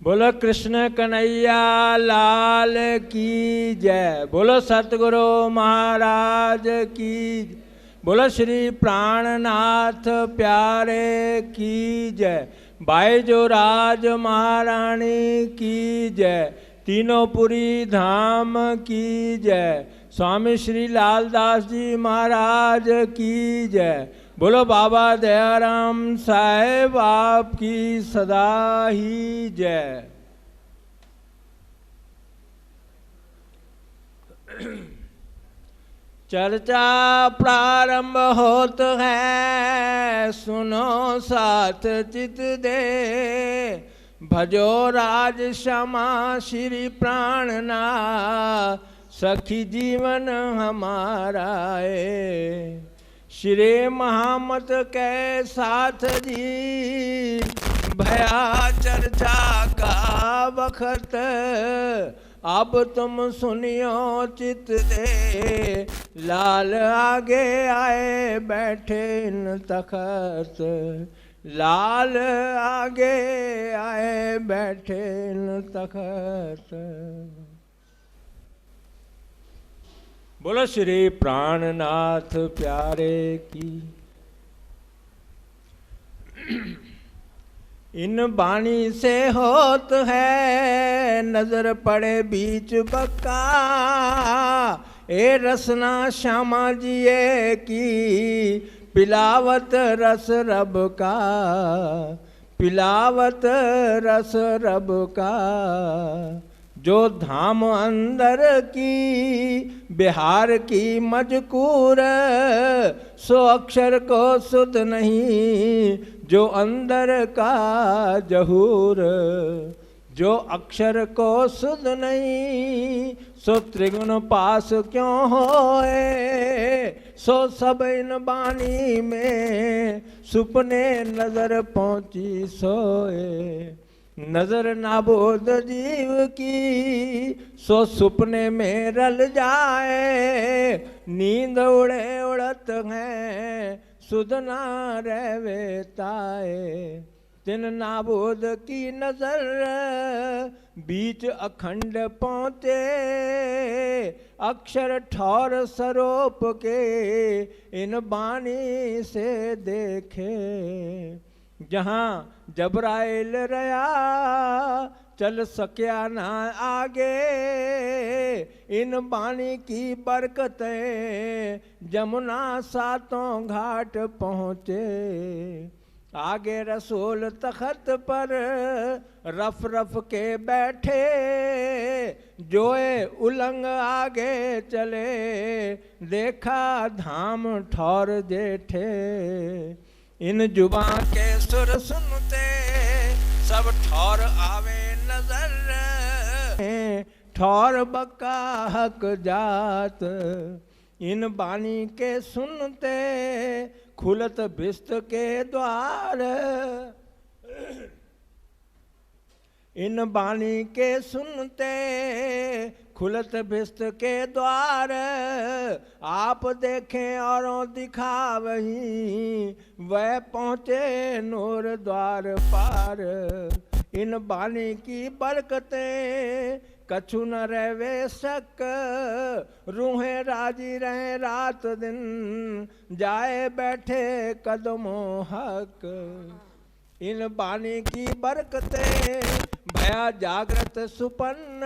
बोलो कृष्ण कन्हैया लाल की जय। बोलो सतगुरु महाराज की। बोलो श्री प्राणनाथ प्यारे की जय। बाईजो राज महारानी की जय। तीनों पुरी धाम की जय। स्वामी श्री लालदास जी महाराज की जय। बोलो बाबा दयाराम साहेब आपकी सदा ही जय। चर्चा प्रारंभ होत है, सुनो साथ चित दे। भजो राज श्यामा श्री प्राणनाथ, सखी जीवन हमारा है। श्री महामत के साथ जी, भया चर्चा का वक्त। अब तुम सुनियो चित दे, लाल आगे आए बैठे इन तखत। लाल आगे आए बैठे इन तखत। बोलो श्री प्राणनाथ प्यारे की। इन बाणी से होत है, नजर पड़े बीच बक्का। ए रसना श्यामा जिए की, पिलावत रस रब का। पिलावत रस रब का। जो धाम अंदर की, बिहार की मजकूर। सो अक्षर को सुध नहीं, जो अंदर का जहूर। जो अक्षर को सुध नहीं, सो त्रिगुण पास क्यों होए। सो सब इन बानी में, सुपने नजर पहुंची सोए। नजर नाबोद जीव की, सो सुपने में रल जाए। नींद उड़े उड़त है, सुध ना रहवे ताए। तिन नाबोद की नजर, बीच अखंड पहुँचे। अक्षर ठौर सरोप के, इन बानी से देखे। जहाँ जबराइल रया, चल सक्या ना आगे। इन बानी की बरकतें, जमुना सातों घाट पहुँचे। आगे रसूल तखत पर, रफ रफ के बैठे। जोए उलंग आगे चले, देखा धाम ठौर जेठे। इन जुबा के सुर सुनते, सब ठौर आवे नजर। ठौर बका हक जात, इन बानी के सुनते। खुलत बिस्त के द्वार, इन बानी के सुनते। खुलत भिस्त के द्वार, आप देखें औरों दिखावहीं। वह पहुँचे नूर द्वार पार। इन बानी की बरकतें, कछु न रहवे शक। रूहें राजी रहे रात दिन, जाए बैठे कदमों हक। इन बानी की बरकतें, भया जागृत सुपन्न।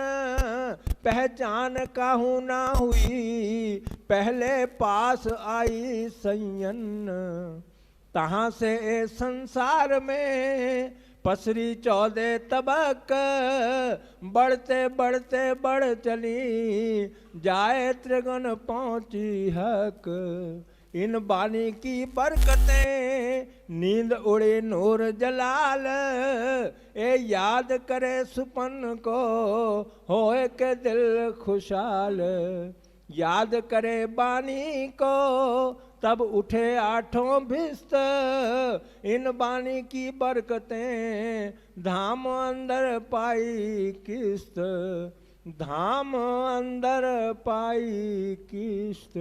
पहचान काहू ना हुई, पहले पास आई संयन। तहाँ से ए संसार में, पसरी 14 तबक। बढ़ते बढ़ते बढ़ चली, जाए त्रिगुण पहुँची हक। इन बानी की बरकतें, नींद उड़े नूर जलाल। ए याद करे सुपन को, होए के दिल खुशहाल। याद करे बानी को, तब उठे आठों भिस्त। इन बानी की बरकतें, धाम अंदर पाई किस्त। धाम अंदर पाई किस्त।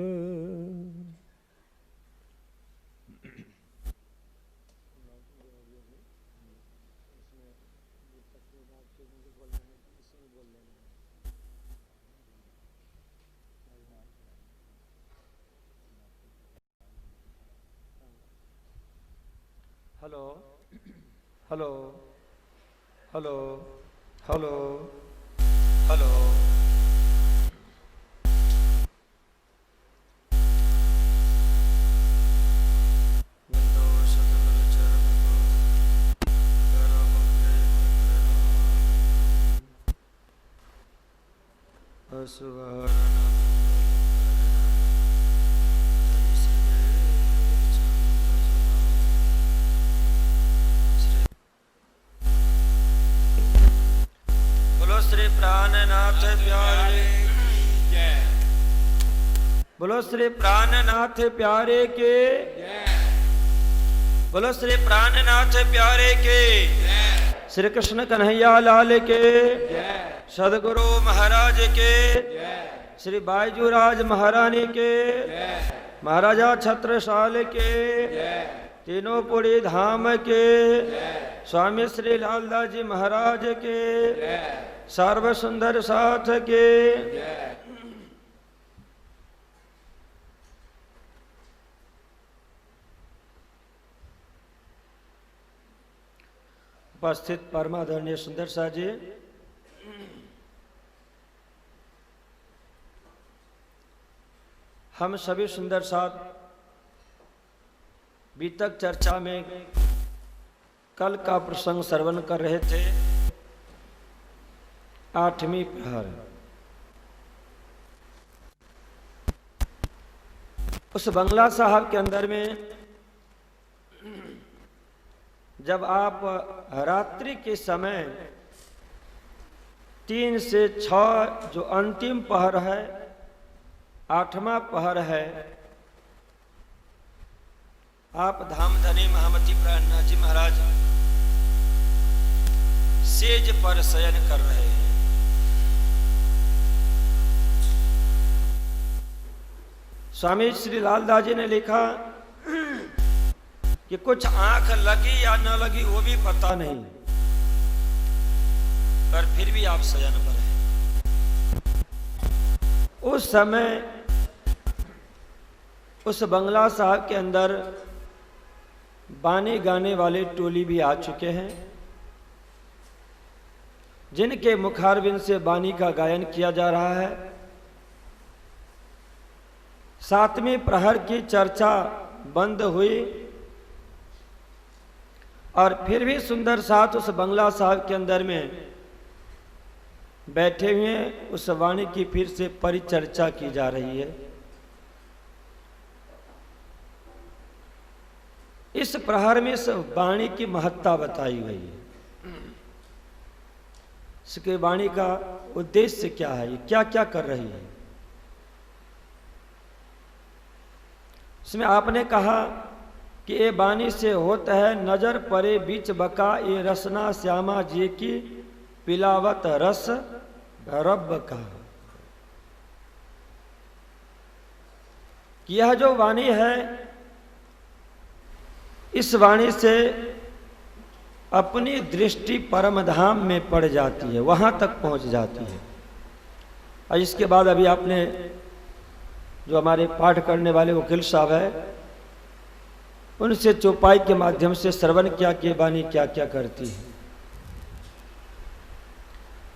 Hello hello hello hello hello. बोलो श्री प्राणनाथ प्यारे की जय। बोलो श्री प्राणनाथ प्यारे के। बोलो श्री प्राणनाथ प्यारे के। श्री कृष्ण कन्हैया लाल के। सदगुरु महाराज के। श्री बायजूराज महारानी के। महाराजा छत्रसाल के। तीनों पुरी धाम के। स्वामी श्री लालदास जी महाराज के। सर्व सुंदर साथ के। उपस्थित परमादरणीय सुंदर साथ जी, हम सभी सुंदर साथ बीतक चर्चा में कल का प्रसंग श्रवण कर रहे थे। 8वीं प्रहर। उस बंगला साहब के अंदर में जब आप रात्रि के समय 3 से 6 जो अंतिम पहर है, 8वां पहर है, आप धामधनी महामती प्राणनाथ जी महाराज सेज पर शयन कर रहे हैं। स्वामी श्री लालदास जी ने लिखा कि कुछ आंख लगी या न लगी वो भी पता नहीं, पर फिर भी आप शयन पर हैं। उस समय उस बंगला साहब के अंदर बानी गाने वाले टोली भी आ चुके हैं, जिनके मुखारबिंद से बानी का गायन किया जा रहा है। 7वीं प्रहर की चर्चा बंद हुई और फिर भी सुंदर साथ उस बंगला साहब के अंदर में बैठे हुए उस वाणी की फिर से परिचर्चा की जा रही है। इस प्रहर में इस वाणी की महत्ता बताई गई है। इसके वाणी का उद्देश्य क्या है, ये क्या क्या कर रही है। इसमें आपने कहा कि ये बानी से होता है नजर परे बीच बका, ये रसना श्यामा जी की पिलावत रस रब का। यह जो वाणी है, इस वाणी से अपनी दृष्टि परम धाम में पड़ जाती है, वहां तक पहुंच जाती है। और इसके बाद अभी आपने जो हमारे पाठ करने वाले वकील साहब है, उनसे चौपाई के माध्यम से श्रवण किया कि वाणी क्या क्या करती है।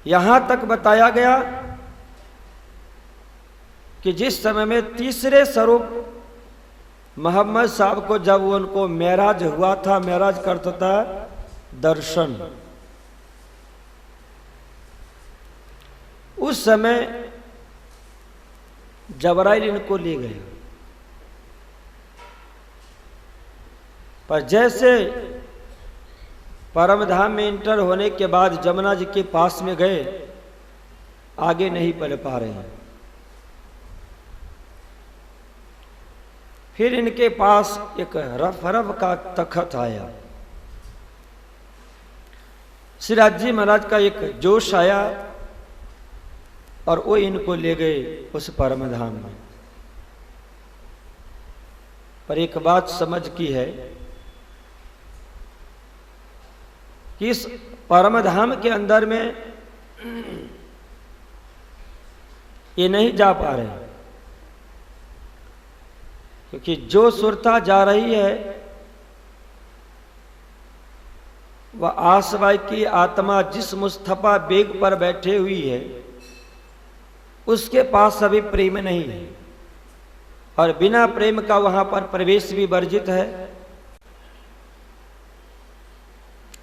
यहां तक बताया गया कि जिस समय में तीसरे स्वरूप मोहम्मद साहब को जब उनको मेराज हुआ था, मेराज करता था दर्शन, उस समय जबराइल इनको ले गया। पर जैसे परम धाम में इंटर होने के बाद जमुना जी के पास में गए, आगे नहीं बढ़ पा रहे हैं। फिर इनके पास एक रफ का तखत आया। सिराज जी महाराज का एक जोश आया और वो इनको ले गए उस परम धाम में। पर एक बात समझ की है कि इस परम धाम के अंदर में ये नहीं जा पा रहे, क्योंकि जो सुरता जा रही है वह आसवाई की आत्मा जिस मुस्तफा बेग पर बैठे हुई है उसके पास अभी प्रेम नहीं है, और बिना प्रेम का वहां पर प्रवेश भी वर्जित है।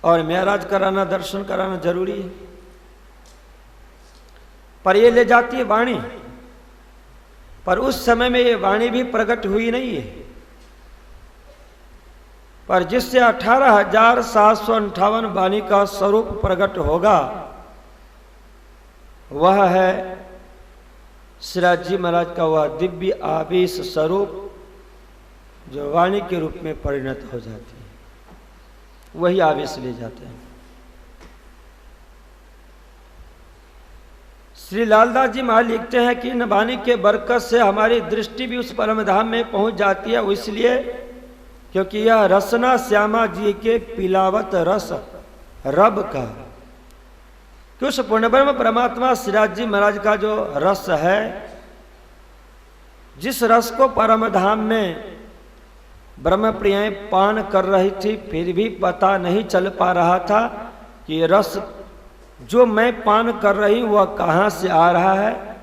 और मेराज कराना, दर्शन कराना जरूरी है। पर ये ले जाती है वाणी, पर उस समय में ये वाणी भी प्रकट हुई नहीं है। पर जिससे 18,758 वाणी का स्वरूप प्रकट होगा वह है श्रीराज जी महाराज का वह दिव्य आवेश स्वरूप जो वाणी के रूप में परिणत हो जाती है, वही आवेश ले जाते हैं। श्री लालदास जी महाराज लिखते हैं कि इन वाणी के बरकत से हमारी दृष्टि भी उस परम धाम में पहुंच जाती है, इसलिए क्योंकि यह रसना श्यामा जी के पिलावत रस रब का, कि उस पूर्णब्रह्म परमात्मा श्रीराज जी महाराज का जो रस है, जिस रस को परम धाम में ब्रह्म प्रियाएं पान कर रही थी, फिर भी पता नहीं चल पा रहा था कि रस जो मैं पान कर रही हूं वह कहां से आ रहा है,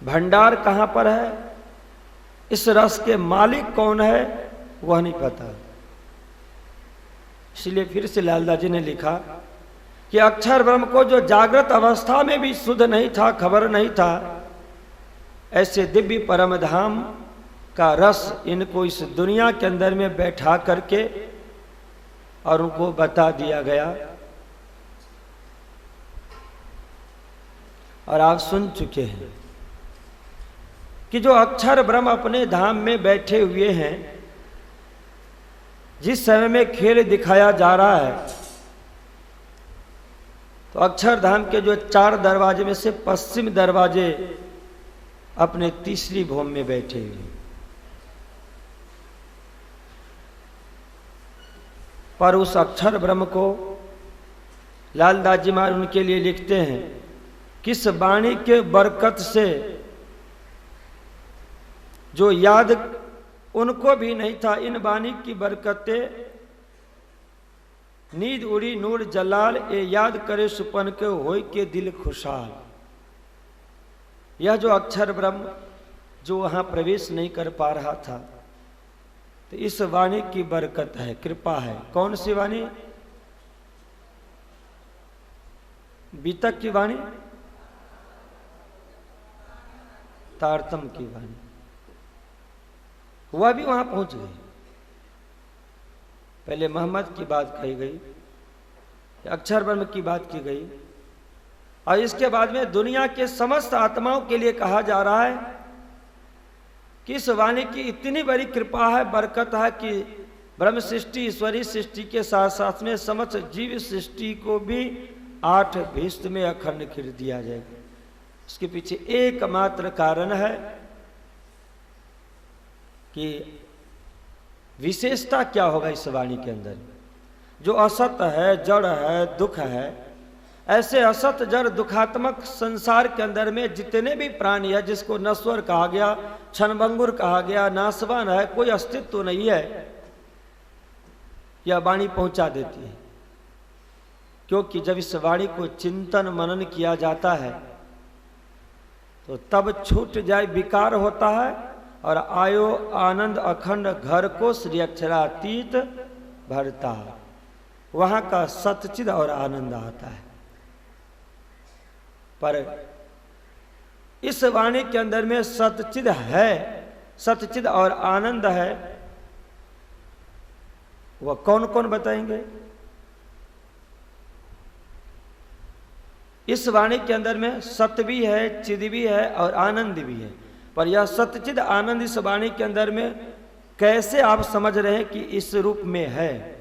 भंडार कहां पर है, इस रस के मालिक कौन है, वह नहीं पता। इसलिए फिर से लालदास जी ने लिखा कि अक्षर ब्रह्म को जो जागृत अवस्था में भी शुद्ध नहीं था, खबर नहीं था, ऐसे दिव्य परम धाम का रस इनको इस दुनिया के अंदर में बैठा करके और उनको बता दिया गया। और आप सुन चुके हैं कि जो अक्षर ब्रह्म अपने धाम में बैठे हुए हैं, जिस समय में खेल दिखाया जा रहा है, तो अक्षरधाम के जो 4 दरवाजे में से पश्चिम दरवाजे अपने तीसरी भूमि में बैठे हुए, पर उस अक्षर ब्रह्म को लालदास जी महाराज उनके लिए लिखते हैं, किस वाणी के बरकत से जो याद उनको भी नहीं था, इन वाणी की बरकतें नींद उड़ी नूर जलाल, ए याद करे सुपन के होय के दिल खुशहाल। यह जो अक्षर ब्रह्म जो वहां प्रवेश नहीं कर पा रहा था, तो इस वाणी की बरकत है, कृपा है। कौन सी वाणी? बीतक की वाणी, तारतम की वाणी, वह भी वहां पहुंच गई। पहले मोहम्मद की बात कही गई, अक्षर ब्रह्म की बात की गई, और इसके बाद में दुनिया के समस्त आत्माओं के लिए कहा जा रहा है कि इस वाणी की इतनी बड़ी कृपा है, बरकत है कि ब्रह्म सृष्टि, ईश्वरीय सृष्टि के साथ साथ में समस्त जीव सृष्टि को भी 8 भीष्ट में अखंड कर दिया जाएगा। इसके पीछे एकमात्र कारण है कि विशेषता क्या होगा इस वाणी के अंदर। जो असत है, जड़ है, दुख है, ऐसे असत जड़ दुखात्मक संसार के अंदर में जितने भी प्राणी है, जिसको नश्वर कहा गया, क्षणभंगुर कहा गया, नाशवान है, कोई अस्तित्व तो नहीं है, यह वाणी पहुंचा देती है। क्योंकि जब इस वाणी को चिंतन मनन किया जाता है तो तब छूट जाए विकार होता है, और आयो आनंद अखंड घर को श्री अक्षरातीत भरता, वहां का सतचिद और आनंद आता है। पर इस वाणी के अंदर में सतचिद है, सतचिद और आनंद है, वह कौन कौन बताएंगे? इस वाणी के अंदर में सत भी है, चिद भी है और आनंद भी है। पर यह सतचिद आनंद इस वाणी के अंदर में कैसे आप समझ रहे हैं कि इस रूप में है?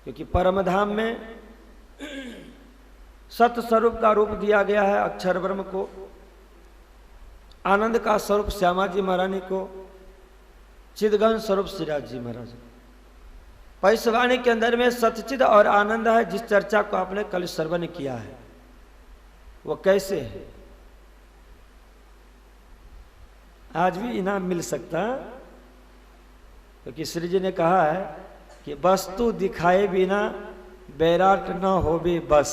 क्योंकि परमधाम में सत स्वरूप का रूप दिया गया है अक्षर ब्रह्म को, आनंद का स्वरूप श्यामा जी महारानी को, चिदघन स्वरूप श्रीराज जी महाराज। पर इस वाणी के अंदर में सतचिद और आनंद है, जिस चर्चा को आपने कल श्रवण किया है, वो कैसे है? आज भी इनाम मिल सकता है, क्योंकि श्री जी ने कहा है कि वस्तु दिखाए बिना बैराट न होवे बस।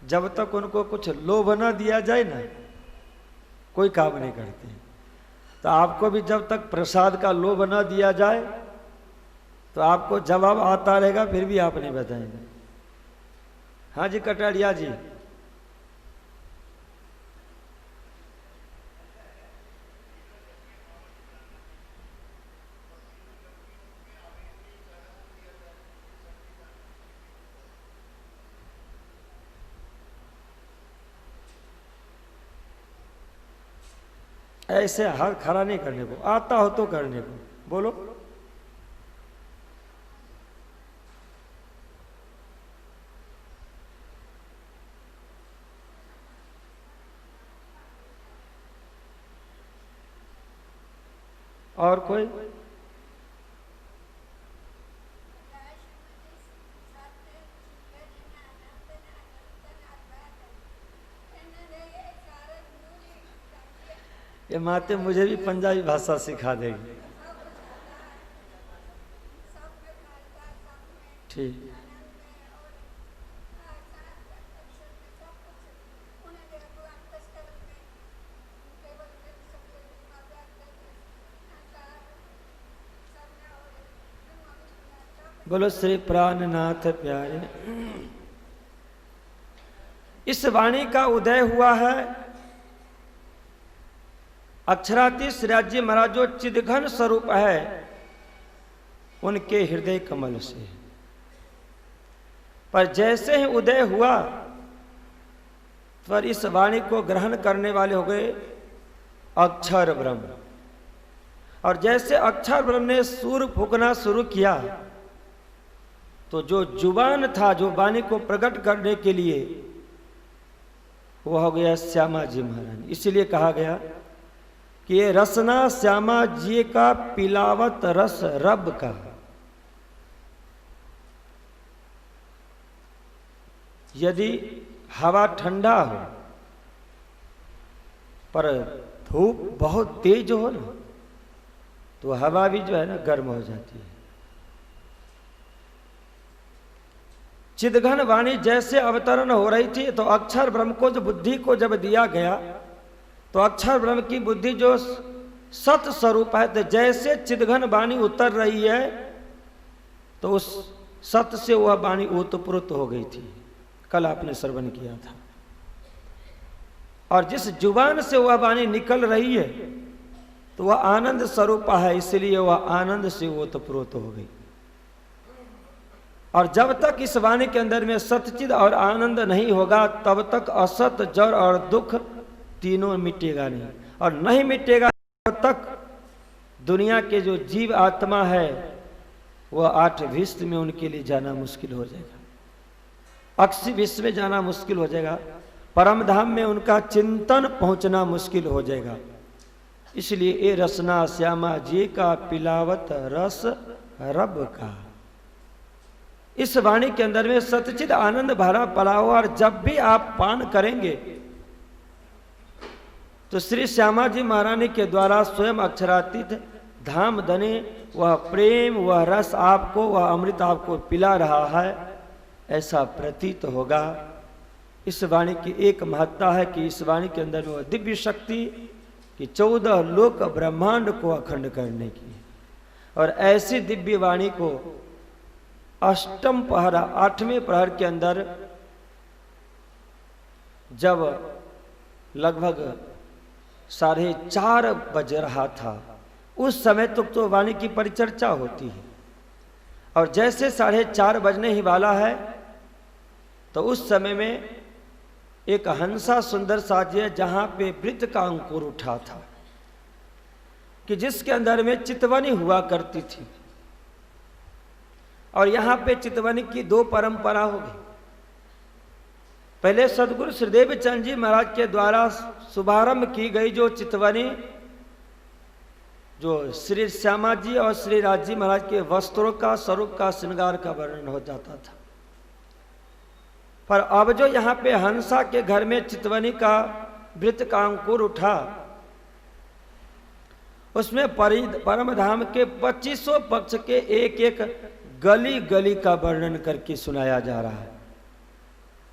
जब तक उनको कुछ लोभ न दिया जाए ना, कोई काम नहीं करते। तो आपको भी जब तक प्रसाद का लोभ न दिया जाए तो आपको जवाब आता रहेगा, फिर भी आप नहीं बताएंगे। हाँ जी कटारिया जी। ऐसे हाथ खड़ा नहीं करने को, आता हो तो करने को बोलो। और कोई? ये माते मुझे भी पंजाबी भाषा सिखा देगी। ठीक। बोलो श्री प्राणनाथ प्यारे। इस वाणी का उदय हुआ है अक्षरातीत राज्य महाराज जो चिदघन स्वरूप है उनके हृदय कमल से। पर जैसे ही उदय हुआ पर इस वाणी को ग्रहण करने वाले हो गए अक्षर ब्रह्म। और जैसे अक्षर ब्रह्म ने सूर फूकना शुरू किया तो जो जुबान था, जो वाणी को प्रकट करने के लिए, वह हो गया श्यामा जी महाराज। इसलिए कहा गया कि ये रसना श्यामा जी का पिलावत रस रब का। यदि हवा ठंडा हो पर धूप बहुत तेज हो ना, तो हवा भी जो है ना गर्म हो जाती है। चिदघन वाणी जैसे अवतरण हो रही थी तो अक्षर ब्रह्म को जो बुद्धि को जब दिया गया तो अक्षर ब्रह्म की बुद्धि जो सत स्वरूप है, तो जैसे चिदघन वाणी उतर रही है तो उस सत से वह वाणी ओतप्रोत हो गई थी। कल आपने श्रवण किया था। और जिस जुबान से वह वाणी निकल रही है तो वह आनंद स्वरूप है, इसलिए वह आनंद से ओतप्रोत हो गई। और जब तक इस वाणी के अंदर में सतचिद और आनंद नहीं होगा तब तक असत, जड़ और दुख तीनों मिटेगा नहीं। और नहीं मिटेगा तब तक दुनिया के जो जीव आत्मा है वह 8 विश्व में उनके लिए जाना मुश्किल हो जाएगा। 80 विश्व में जाना मुश्किल हो जाएगा। परम धाम में उनका चिंतन पहुंचना मुश्किल हो जाएगा। इसलिए ये रसना श्यामा जी का पिलावत रस रब का। इस वाणी के अंदर में सतचिद आनंद भरा पड़ा हुआ। और जब भी आप पान करेंगे तो श्री श्यामा जी महारानी के द्वारा स्वयं अक्षरातीत धाम धने वह प्रेम, वह रस आपको, वह अमृत आपको पिला रहा है, ऐसा प्रतीत होगा। इस वाणी की एक महत्ता है कि इस वाणी के अंदर वह दिव्य शक्ति कि 14 लोक ब्रह्मांड को अखंड करने की। और ऐसी दिव्य वाणी को अष्टम पहरा 8वें प्रहर के अंदर जब लगभग 4:30 बज रहा था उस समय तक तो वाणी की परिचर्चा होती है। और जैसे 4:30 बजने ही वाला है तो उस समय में एक हंसा सुंदर साजी है जहां पे वृत्त का अंकुर उठा था कि जिसके अंदर में चितवनी हुआ करती थी। और यहां पे चितवनी की 2 परंपरा होगी। पहले सदगुरु श्रीदेव चंद जी महाराज के द्वारा शुभारंभ की गई जो चितवनी, जो श्री श्यामा जी और श्री राज जी महाराज के वस्त्रों का, स्वरूप का, श्रृंगार का वर्णन हो जाता था। पर अब जो यहाँ पे हंसा के घर में चितवनी का वृत्त का अंकुर उठा उसमें परम धाम के 2500 पक्ष के एक एक गली गली का वर्णन करके सुनाया जा रहा है।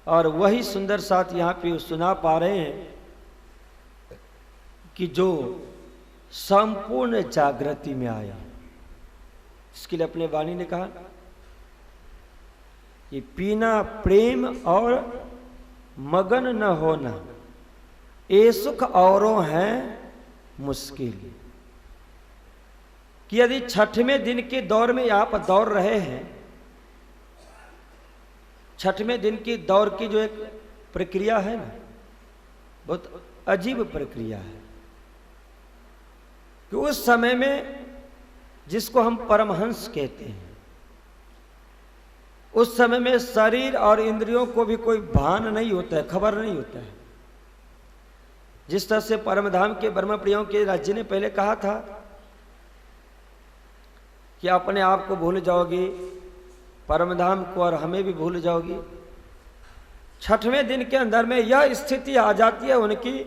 और वही सुंदर साथ यहाँ पे सुना पा रहे हैं कि जो संपूर्ण जागृति में आया। इसके लिए अपने वाणी ने कहा कि पीना प्रेम और मगन न होना, ये सुख औरों है मुश्किल। कि यदि 6वें दिन के दौर में आप दौड़ रहे हैं, 6वें दिन की दौर की जो एक प्रक्रिया है ना, बहुत अजीब प्रक्रिया है। कि उस समय में जिसको हम परमहंस कहते हैं, उस समय में शरीर और इंद्रियों को भी कोई भान नहीं होता है, खबर नहीं होता है। जिस तरह से परमधाम के ब्रह्म प्रियों के राज्य ने पहले कहा था कि अपने आप को भूल जाओगी, परमधाम को और हमें भी भूल जाओगी। 6वें दिन के अंदर में यह स्थिति आ जाती है उनकी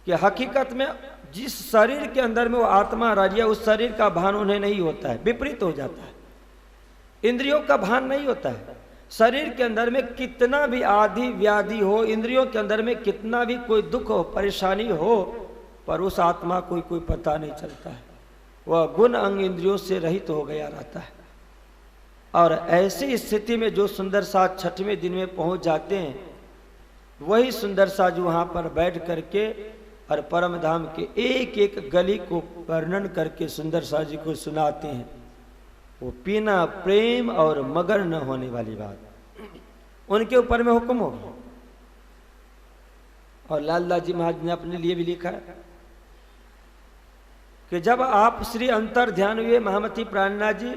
कि हकीकत में जिस शरीर के अंदर में वो आत्मा रह रही है, उस शरीर का भान उन्हें नहीं होता है, विपरीत हो जाता है। इंद्रियों का भान नहीं होता है। शरीर के अंदर में कितना भी आदि व्याधि हो, इंद्रियों के अंदर में कितना भी कोई दुख हो, परेशानी हो, पर उस आत्मा को कोई पता नहीं चलता है। वह गुण अंग इंद्रियों से रहित हो गया रहता है। और ऐसी स्थिति में जो सुंदर साथ 6वें दिन में पहुंच जाते हैं, वही सुंदर सा जो वहां पर बैठ करके और परम धाम के एक एक गली को वर्णन करके सुंदर सा जी को सुनाते हैं। वो पीना प्रेम और मगर न होने वाली बात उनके ऊपर में हुक्म हो। और लालदास जी महाराज ने अपने लिए भी लिखा है कि जब आप श्री अंतर ध्यान हुए महामती प्राणनाथ जी,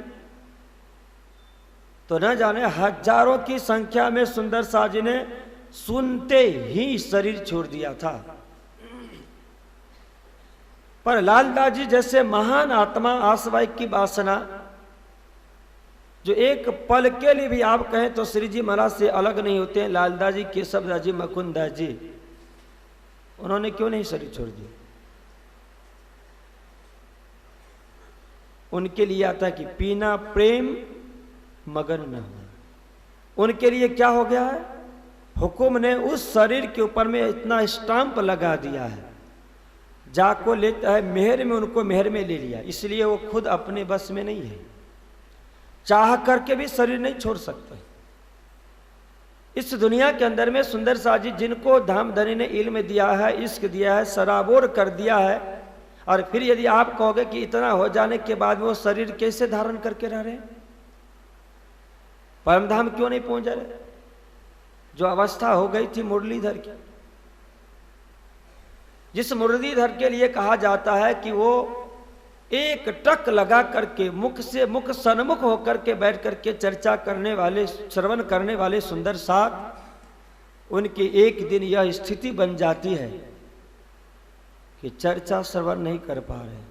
तो न जाने हजारों की संख्या में सुंदर सा जी ने सुनते ही शरीर छोड़ दिया था। पर लालदास जी जैसे महान आत्मा आसवाई की वासना, जो एक पल के लिए भी आप कहें तो श्री जी महाराज से अलग नहीं होते हैं, लालदास जी, केशवदास जी, मुकुंददास जी, उन्होंने क्यों नहीं शरीर छोड़ दिया? उनके लिए आता कि पीना प्रेम मगन न हो। उनके लिए क्या हो गया है? हुकुम ने उस शरीर के ऊपर में इतना स्टाम्प लगा दिया है, जाको लेता है मेहर में, उनको मेहर में ले लिया। इसलिए वो खुद अपने बस में नहीं है, चाह करके भी शरीर नहीं छोड़ सकते। इस दुनिया के अंदर में सुंदर सा जी जिनको धामधनी ने इल्म दिया है, इश्क दिया है, सराबोर कर दिया है, और फिर यदि आप कहोगे कि इतना हो जाने के बाद वो शरीर कैसे धारण करके रह रहे हैं, परमधाम क्यों नहीं पहुंच रहे? जो अवस्था हो गई थी मुरलीधर की, जिस मुरलीधर के लिए कहा जाता है कि वो एक टक लगा करके मुख से मुख सन्मुख होकर के बैठ करके चर्चा करने वाले, श्रवण करने वाले सुंदर साथ, उनकी एक दिन यह स्थिति बन जाती है कि चर्चा श्रवण नहीं कर पा रहे,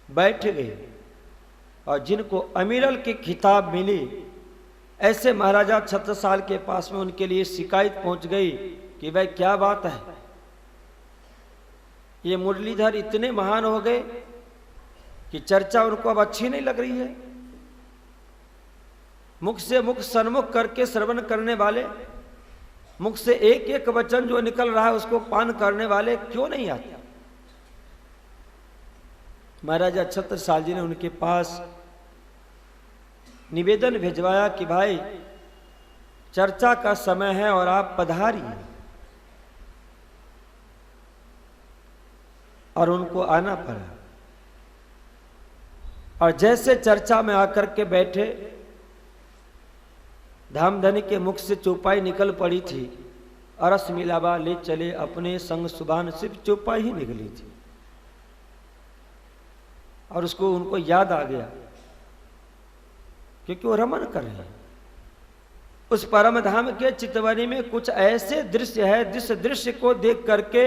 बैठ गए। और जिनको अमीरल की खिताब मिली, ऐसे महाराजा छत्रसाल के पास में उनके लिए शिकायत पहुंच गई कि भाई क्या बात है, ये मुरलीधर इतने महान हो गए कि चर्चा उनको अब अच्छी नहीं लग रही है। मुख से मुख सन्मुख करके श्रवण करने वाले, मुख से एक एक वचन जो निकल रहा है उसको पान करने वाले क्यों नहीं आते? महाराजा छत्रसाल जी ने उनके पास निवेदन भिजवाया कि भाई चर्चा का समय है और आप पधारिए। और उनको आना पड़ा। और जैसे चर्चा में आकर के बैठे, धामधनी के मुख से चौपाई निकल पड़ी थी, अरस मिलावा ले चले अपने संग सुबान, सिर्फ चौपाई ही निकली थी। और उसको उनको याद आ गया क्योंकि वो रमन कर रहे हैं। उस परम धाम के चितवनी में कुछ ऐसे दृश्य है जिस दृश्य को देख करके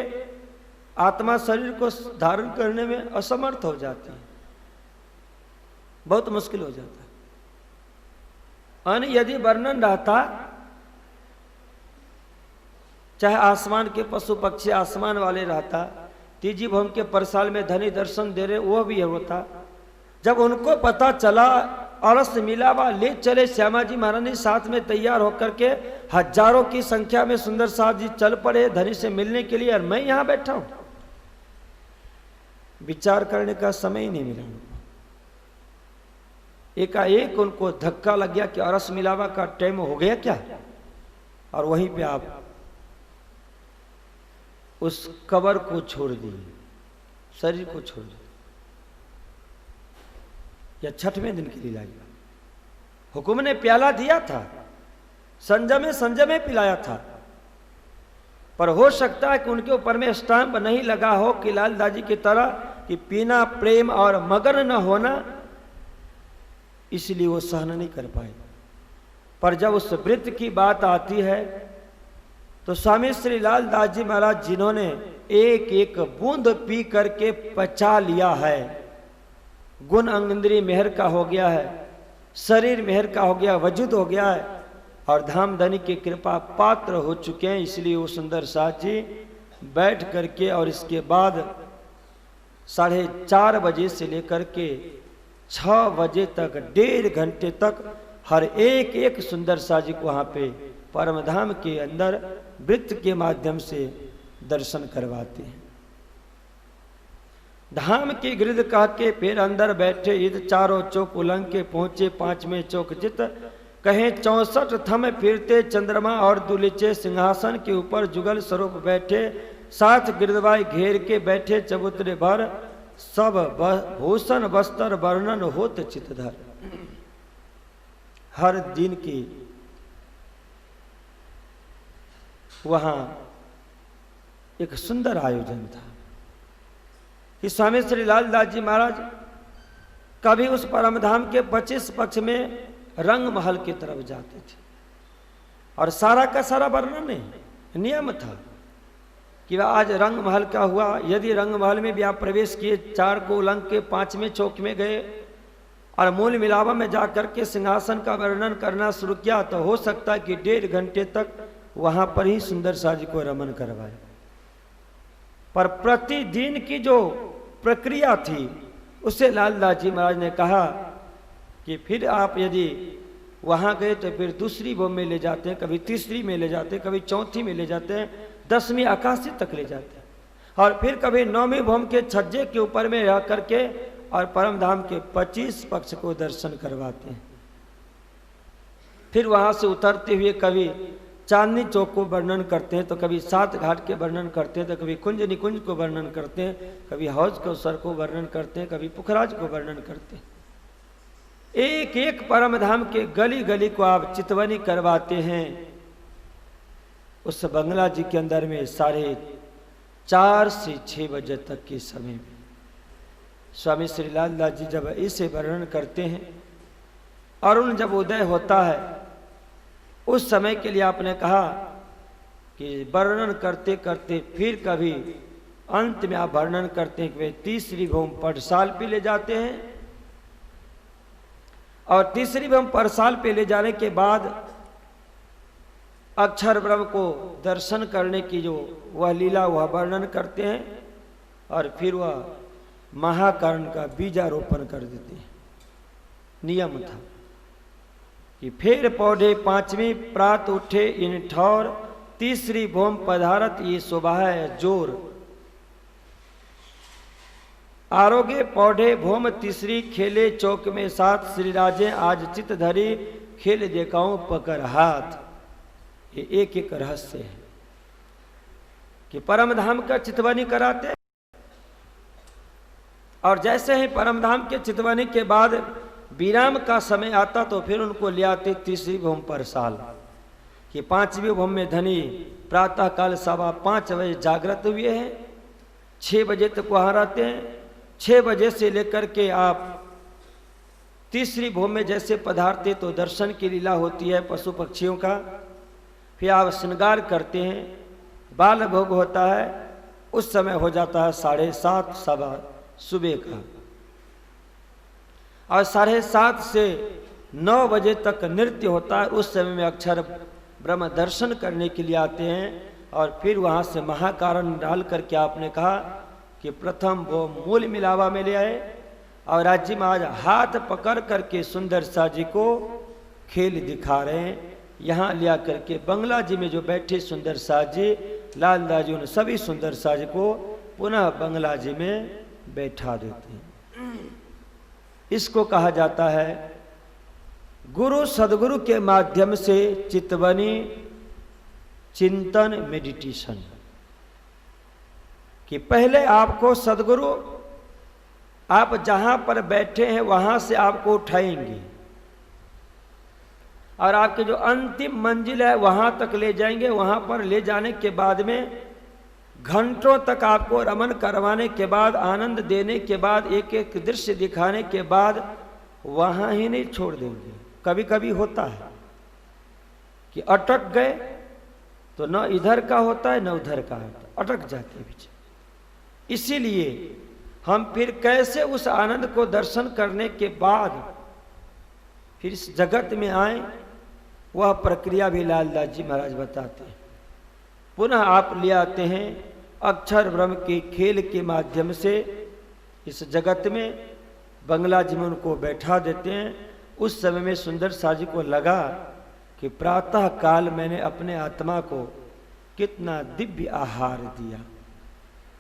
आत्मा शरीर को धारण करने में असमर्थ हो जाती है, बहुत मुश्किल हो जाता है। अन यदि वर्णन रहता, चाहे आसमान के पशु पक्षी आसमान वाले रहता, तीजी भूम के परसाल में धनी दर्शन दे रहे, वो भी होता। जब उनको पता चला अरस मिलावा ले चले श्यामा जी महारानी साथ में तैयार होकर के, हजारों की संख्या में सुंदर साहब जी चल पड़े धनी से मिलने के लिए, और मैं यहां बैठा हूं। विचार करने का समय ही नहीं मिला उनको। एकाएक उनको धक्का लग गया कि अरस मिलावा का टाइम हो गया क्या, और वहीं पे आप उस कबर को छोड़ दिए, शरीर को छोड़ दिए। यह 6वें दिन की लीला। हुकुम ने प्याला दिया था, संजमे पिलाया था, पर हो सकता है कि उनके ऊपर में स्टाम्प नहीं लगा हो कि लाल दाजी की तरह कि पीना प्रेम और मगन न होना, इसलिए वो सहन नहीं कर पाए। पर जब उस व्रत की बात आती है तो स्वामी श्री लाल दास जी महाराज जिन्होंने एक एक बूंद पी करके पचा लिया है, गुण अंगेंद्री मेहर का हो गया है, शरीर मेहर का हो गया, वजूद हो गया है, और धामधनी की कृपा पात्र हो चुके हैं। इसलिए वो सुंदर साथ जी बैठ करके और इसके बाद 4:30 बजे से लेकर के 6 बजे तक 1.5 घंटे तक हर एक एक सुंदर साथ जी को वहां पे परमधाम के अंदर वृत्त के माध्यम से दर्शन करवाते हैं। धाम की गिरद कह के फिर अंदर बैठे ईद, चारों चौक उलंग के पहुंचे 5वें चौक जित, कहें 64 थम फिरते चंद्रमा और दुलिचे, सिंहासन के ऊपर जुगल स्वरूप बैठे, 7 गिरदवाई घेर के बैठे चबूतरे भर, सब भूषण बस्तर वर्णन होत चितधर। हर दिन की वहां एक सुंदर आयोजन था कि स्वामी श्री लाल दास जी महाराज कभी उस परमधाम के 25 पक्ष में रंग महल की तरफ जाते थे, और सारा का सारा वर्णन नहीं, नियम था कि आज रंग महल का हुआ। यदि रंग महल में भी आप प्रवेश किए, 4 को उलंग के 5वें चौक में गए और मूल मिलावा में जाकर के सिंहासन का वर्णन करना शुरू किया, तो हो सकता है कि 1.5 घंटे तक वहां पर ही सुंदर साथ जी को रमन करवाए। पर प्रतिदिन की जो प्रक्रिया थी उसे लाल दास जी महाराज ने कहा कि फिर आप यदि वहां गए तो फिर दूसरी भूमि में ले जाते हैं, कभी तीसरी में ले जाते हैं, कभी चौथी में ले जाते हैं, 10वीं आकाशी तक ले जाते हैं, और फिर कभी 9वीं भूमि के छज्जे के ऊपर में रह करके और परमधाम के 25 पक्ष को दर्शन करवाते हैं। फिर वहां से उतरते हुए कभी चांदनी चौक को वर्णन करते हैं, तो कभी 7 घाट के वर्णन करते हैं, तो कभी कुंज निकुंज को वर्णन करते हैं, कभी हौज कौसर को वर्णन करते हैं, कभी पुखराज को वर्णन करते हैं। एक एक परमधाम के गली गली को आप चितवनी करवाते हैं। उस बंगला जी के अंदर में 4:30 से 6 बजे तक के समय में स्वामी श्री लाल दास जी जब इसे वर्णन करते हैं, अरुण जब उदय होता है, उस समय के लिए आपने कहा कि वर्णन करते करते फिर कभी अंत में आप वर्णन करते हैं कि वे तीसरी भूमि परसाल पे ले जाते हैं, और तीसरी भूमि परसाल पे ले जाने के बाद अक्षर ब्रह्म को दर्शन करने की जो वह लीला वह वर्णन करते हैं, और फिर वह महाकर्ण का बीजारोपण कर देते हैं। नियम था कि फिर पौधे 5वीं प्रात उठे इन ठौर, तीसरी भूम पधारत ये शोभा है जोर, आरोगे पौधे भूम तीसरी, खेले चौक में 7 श्री राजे आज चित धरी, खेल देखाऊं पकड़ हाथ। ये एक एक रहस्य है कि परमधाम का चितवनी कराते, और जैसे ही परमधाम के चितवनी के बाद विराम का समय आता तो फिर उनको ले आते तीसरी भूमि परसाल कि 5वीं भूमि में धनी प्रातः काल 5:15 बजे जागृत हुए हैं, 6 बजे तक वहां रहते हैं। 6 बजे से लेकर के आप तीसरी भूमि में जैसे पधारते तो दर्शन की लीला होती है पशु पक्षियों का, फिर आप श्रृंगार करते हैं, बाल भोग होता है, उस समय हो जाता है 7:30 सवा सुबह का, और 7:30 से 9 बजे तक नृत्य होता है। उस समय में अक्षर ब्रह्म दर्शन करने के लिए आते हैं, और फिर वहाँ से महाकारण डाल करके आपने कहा कि प्रथम वो मूल मिलावा में ले आए और राज्य महाराज हाथ पकड़ करके सुंदर सा जी को खेल दिखा रहे हैं। यहाँ लिया करके बंगला जी में जो बैठे सुंदर सा जी, लाल दास जी उन सभी सुंदर सा जी को पुनः बंगला जी में बैठा देते हैं। इसको कहा जाता है गुरु सदगुरु के माध्यम से चितवनी चिंतन मेडिटेशन, कि पहले आपको सदगुरु आप जहां पर बैठे हैं वहां से आपको उठाएंगे और आपकी जो अंतिम मंजिल है वहां तक ले जाएंगे। वहां पर ले जाने के बाद में घंटों तक आपको रमन करवाने के बाद, आनंद देने के बाद, एक एक दृश्य दिखाने के बाद वहां ही नहीं छोड़ देंगे। कभी कभी होता है कि अटक गए तो न इधर का होता है न उधर का होता है, अटक जाते बीच। इसीलिए हम फिर कैसे उस आनंद को दर्शन करने के बाद फिर इस जगत में आए, वह प्रक्रिया भी लाल दास जी महाराज बताते हैं। पुनः आप ले आते हैं अक्षर ब्रह्म के खेल के माध्यम से इस जगत में, बंगला जी में उनको बैठा देते हैं। उस समय में सुंदर सा जी को लगा कि प्रातः काल मैंने अपने आत्मा को कितना दिव्य आहार दिया,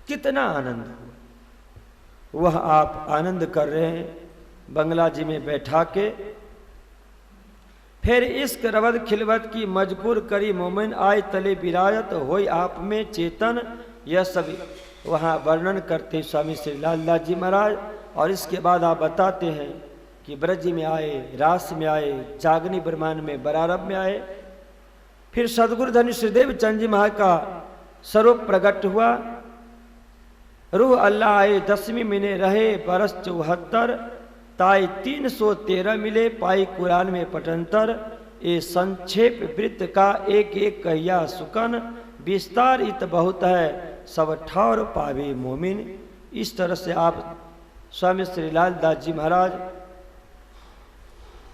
कितना आनंद हुआ। वह आप आनंद कर रहे हैं बंगला जी में बैठा के। फिर इश्क रवद खिलवत की मजबूर करी मोमिन आय तले विराजत होई आप में चेतन, यह सब वहाँ वर्णन करते स्वामी श्री लाल दास जी महाराज। और इसके बाद आप बताते हैं कि ब्रज में आए, रास में आए, जागनी ब्रह्मांड में बरारब में आए। फिर सदगुरु धनी श्रीदेव चंद जी महाराज का स्वरूप प्रकट हुआ। रूह अल्लाह आए 10वीं महीने रहे बरस 74, ताई 313 मिले पाई कुरान में पटंतर। ये संक्षेप वृत्त का एक एक कहिया सुकन, विस्तार इत बहुत है सब ठावर पावे मोमिन। इस तरह से आप स्वामी श्री लाल दास जी महाराज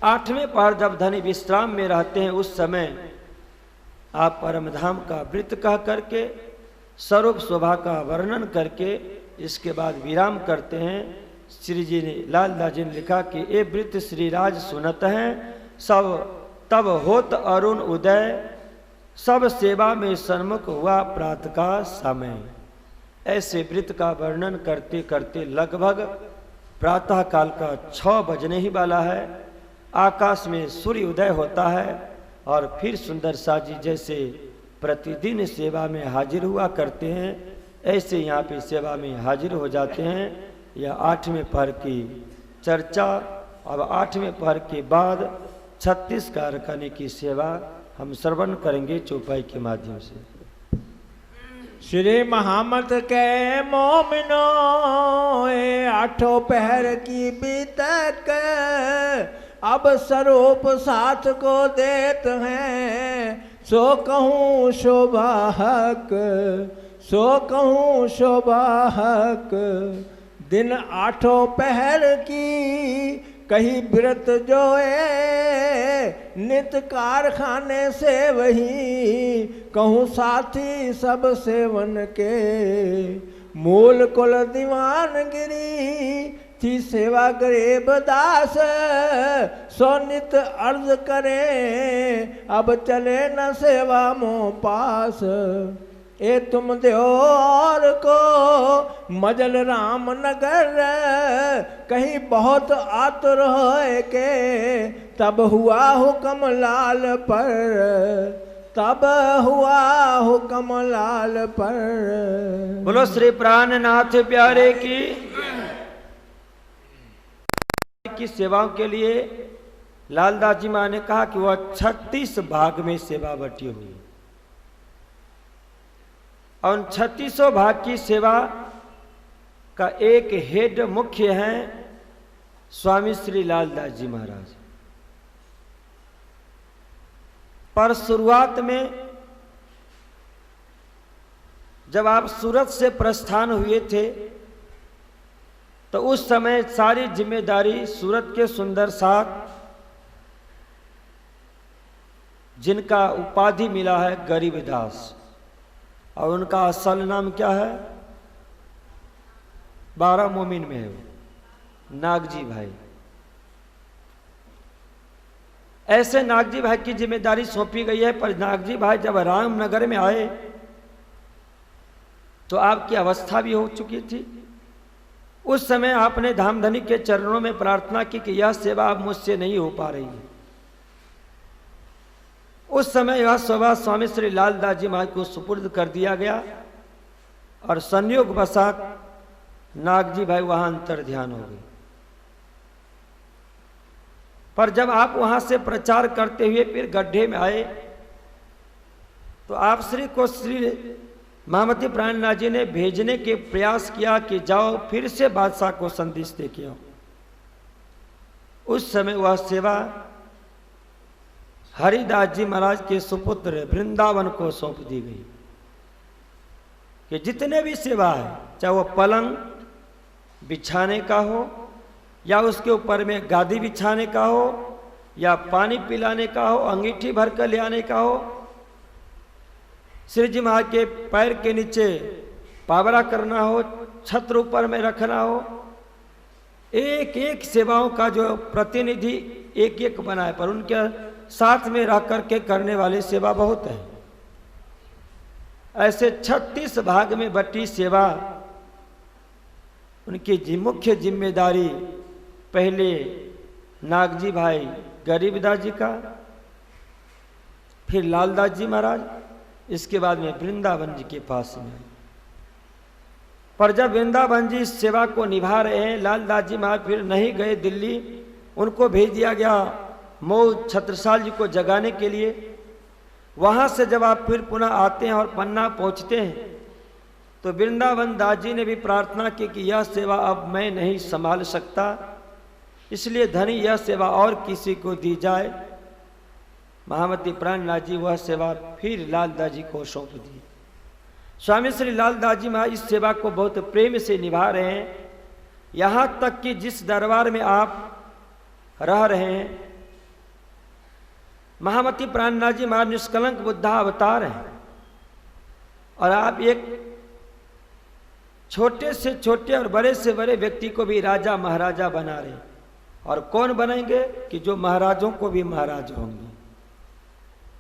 8वें पहर जब धनी विश्राम में रहते हैं, उस समय आप परम धाम का वृत्त कह करके स्वरूप शोभा का वर्णन करके इसके बाद विराम करते हैं। श्री जी ने, लाल दास जी ने लिखा कि ये वृत्त श्री राज सुनत हैं सब तब होत अरुण उदय, सब सेवा में सन्मुख हुआ प्रातः का समय। ऐसे वृत्त का वर्णन करते करते लगभग प्रातः काल का 6 बजने ही वाला है। आकाश में सूर्य उदय होता है और फिर सुंदर सा जी जैसे प्रतिदिन सेवा में हाजिर हुआ करते हैं, ऐसे यहाँ पे सेवा में हाजिर हो जाते हैं। यह 8वें पहर की चर्चा। अब 8वें पहर के बाद 36 कारखाने की सेवा हम श्रवण करेंगे चौपाई के माध्यम से। श्री महामत के मोमिनो ए 8 पहर की बीतक, अब स्वरूप साथ को देत हैं। सो कहूँ शोभाहक, सो कहूँ शोभाहक, दिन 8 पहर की कही व्रत जो नित कारखाने से वही। कहूँ साथी सब सेवन के मूल कुल दीवानगिरी। थी सेवा गरीब दास सो नित अर्ज करे, अब चले न सेवा मोह पास। ए तुम देव और को मजल राम नगर, कहीं बहुत आतुर होए के तब हुआ हुक्म लाल पर, तब हुआ हुक्म लाल पर। बोलो श्री प्राणनाथ प्यारे की सेवाओं के लिए लाल दास जी मां ने कहा कि वह 36 भाग में सेवा बटी हुई है और 36 भाग की सेवा का एक हेड मुख्य हैं स्वामी श्री लाल दास जी महाराज। पर शुरुआत में जब आप सूरत से प्रस्थान हुए थे तो उस समय सारी जिम्मेदारी सूरत के सुंदर साथ जिनका उपाधि मिला है गरीबदास, और उनका असल नाम क्या है? 12 मोमिन में है वो नागजी भाई। ऐसे नागजी भाई की जिम्मेदारी सौंपी गई है। पर नागजी भाई जब रामनगर में आए तो आपकी अवस्था भी हो चुकी थी। उस समय आपने धामधनी के चरणों में प्रार्थना की कि यह सेवा अब मुझसे नहीं हो पा रही है। उस समय यह सेवा स्वामी श्री लालदास जी महाराज को सुपुर्द कर दिया गया और संयोग वसात नागजी भाई वहां अंतर ध्यान हो गए। पर जब आप वहां से प्रचार करते हुए फिर गड्ढे में आए तो आप श्री को श्री महामती प्राणनाथ जी ने भेजने के प्रयास किया कि जाओ फिर से बादशाह को संदेश दे के आओ। उस समय वह सेवा हरिदास जी महाराज के सुपुत्र वृंदावन को सौंप दी गई कि जितने भी सेवा है, चाहे वो पलंग बिछाने का हो या उसके ऊपर में गादी बिछाने का हो या पानी पिलाने का हो, अंगीठी भर कर ले आने का हो, श्री जी महाराज के पैर के नीचे पावरा करना हो, छत्र ऊपर में रखना हो, एक एक सेवाओं का जो प्रतिनिधि एक एक बना है, पर उनके साथ में रह करके करने वाले सेवा बहुत है। ऐसे 36 भाग में बटी सेवा उनकी मुख्य जिम्मेदारी पहले नागजी भाई गरीबदास जी का, फिर लालदास जी महाराज, इसके बाद में वृंदावन जी के पास में। पर जब वृंदावन जी इस सेवा को निभा रहे हैं, लालदास जी महाराज फिर नहीं गए दिल्ली, उनको भेज दिया गया मऊ छत्रसाल जी को जगाने के लिए। वहां से जब आप फिर पुनः आते हैं और पन्ना पहुंचते हैं तो वृंदावन दास जी ने भी प्रार्थना की कि यह सेवा अब मैं नहीं संभाल सकता, इसलिए धनी यह सेवा और किसी को दी जाए। महामती प्राणनाथ जी वह सेवा फिर लालदास जी को सौंप दी। स्वामी श्री लालदास जी महाराज इस सेवा को बहुत प्रेम से निभा रहे हैं। यहाँ तक कि जिस दरबार में आप रह रहे हैं, महामती प्राणनाथ जी महाराज निष्कलंक बुद्धा अवतार हैं और आप एक छोटे से छोटे और बड़े से बड़े व्यक्ति को भी राजा महाराजा बना रहे हैं। और कौन बनेंगे कि जो महाराजों को भी महाराज होंगे।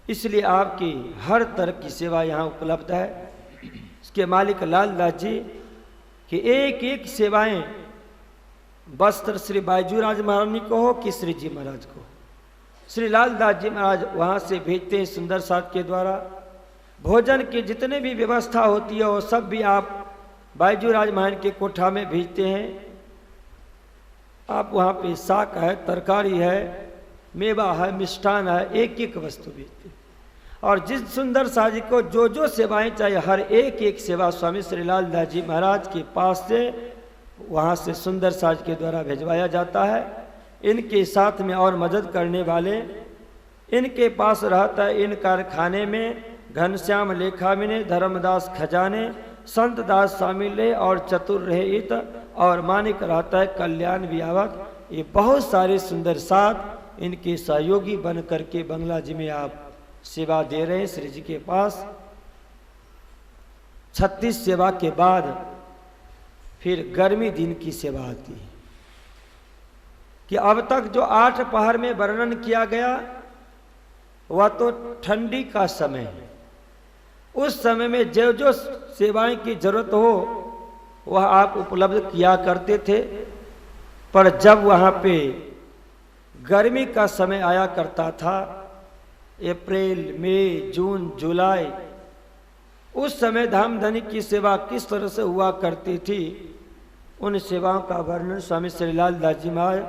इसलिए आपकी हर तरह की सेवा यहाँ उपलब्ध है। इसके मालिक लालदास जी की एक एक सेवाएं वस्त्र श्री बायजूराज महारानी को हो कि श्री जी महाराज को, श्री लालदास जी महाराज वहाँ से भेजते हैं सुंदर साथ के द्वारा। भोजन की जितने भी व्यवस्था होती है वो सब भी आप बायजूराज महाराज के कोठा में भेजते हैं। आप वहाँ पे साग है, तरकारी है, मेवा है, मिष्ठान है, एक एक वस्तु भेजते हैं। और जिस सुंदर साथ जी को जो जो सेवाएं चाहिए, हर एक एक सेवा स्वामी श्री लालदास जी महाराज के पास से वहाँ से सुंदर साज के द्वारा भिजवाया जाता है। इनके साथ में और मदद करने वाले इनके पास रहता है। इन कारखाने में घनश्याम लेखामिने, धर्मदास खजाने, संत दास शामिल है और चतुर रहे इत और मानिक रहता है कल्याण वियावत। ये बहुत सारे सुंदर साथ इनके सहयोगी बन करके बंगला जी में आप सेवा दे रहे हैं श्री जी के पास। 36 सेवा के बाद फिर गर्मी दिन की सेवा आती है कि अब तक जो 8 पहर में वर्णन किया गया वह तो ठंडी का समय है। उस समय में जो जो सेवाएं की जरूरत हो वह आप उपलब्ध किया करते थे। पर जब वहाँ पे गर्मी का समय आया करता था, अप्रैल, मई, जून, जुलाई, उस समय धामधनी की सेवा किस तरह से हुआ करती थी, उन सेवाओं का वर्णन स्वामी श्री लालदास जी महाराज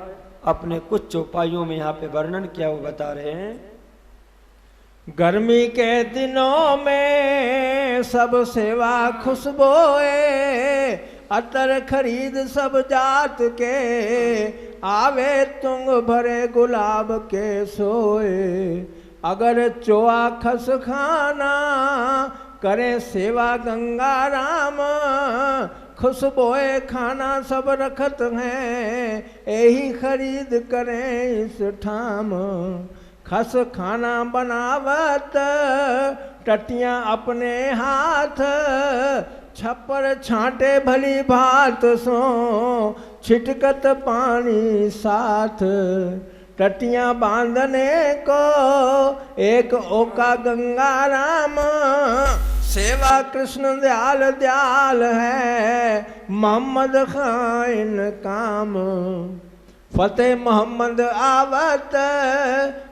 अपने कुछ चौपाइयों में यहाँ पे वर्णन किया वो बता रहे हैं। गर्मी के दिनों में सब सेवा खुशबोए, अतर खरीद सब जात के, आवे तुंग भरे गुलाब के सोए। अगर चोआ खस खाना करे सेवा गंगा राम, खुशबोए खाना सब रखत हैं, यही खरीद करें इस ठाम। खस खाना बनावत टटियाँ अपने हाथ, छप्पर छांटे भली भात सो छिटकत पानी साथ, टटियां बांधने को एक ओका गंगा राम, सेवा कृष्ण दयाल दयाल है मोहम्मद खान काम। फतेह मोहम्मद आवत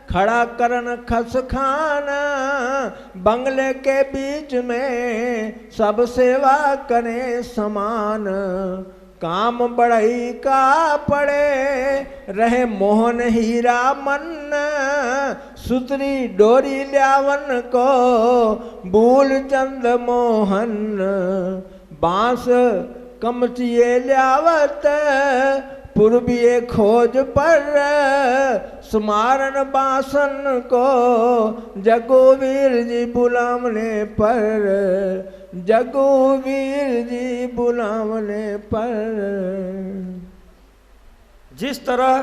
खड़ा करन खस खान, बंगले के बीच में सब सेवा करें समान। काम बढ़ई का पड़े रहे मोहन हीरा मन, सुतरी डोरी ल्यावन को भूल चंद मोहन। बांस कमचिए ल्यावत पूर्वीय खोज पर, सुमारन बासन को जगुवीर जी बुलावने पर, जगुवीर जी बुलावने पर। जिस तरह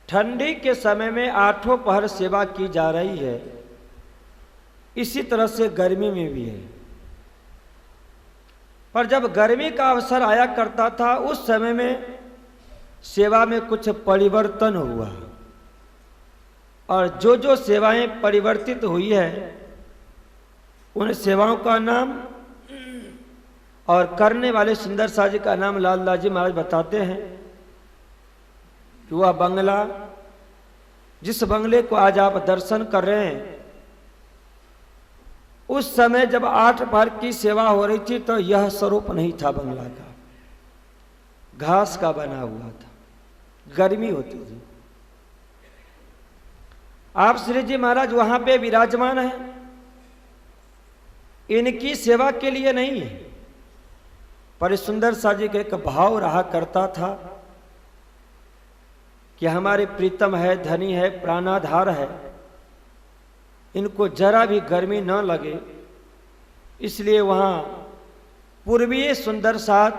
ठंडी के समय में 8 पहर सेवा की जा रही है, इसी तरह से गर्मी में भी है। पर जब गर्मी का अवसर आया करता था, उस समय में सेवा में कुछ परिवर्तन हुआ, और जो जो सेवाएं परिवर्तित हुई है उन सेवाओं का नाम और करने वाले सुंदर शाह जी का नाम लाल जी महाराज बताते हैं कि वह बंगला, जिस बंगले को आज आप दर्शन कर रहे हैं, उस समय जब 8 पहर की सेवा हो रही थी तो यह स्वरूप नहीं था बंगला का, घास का बना हुआ था, गर्मी होती थी। आप श्री जी महाराज वहां पे विराजमान हैं, इनकी सेवा के लिए नहीं है, पर सुंदर शाह जी का एक भाव रहा करता था कि हमारे प्रीतम है, धनी है, प्राणाधार है, इनको जरा भी गर्मी न लगे, इसलिए वहाँ पूर्वीय सुंदर साथ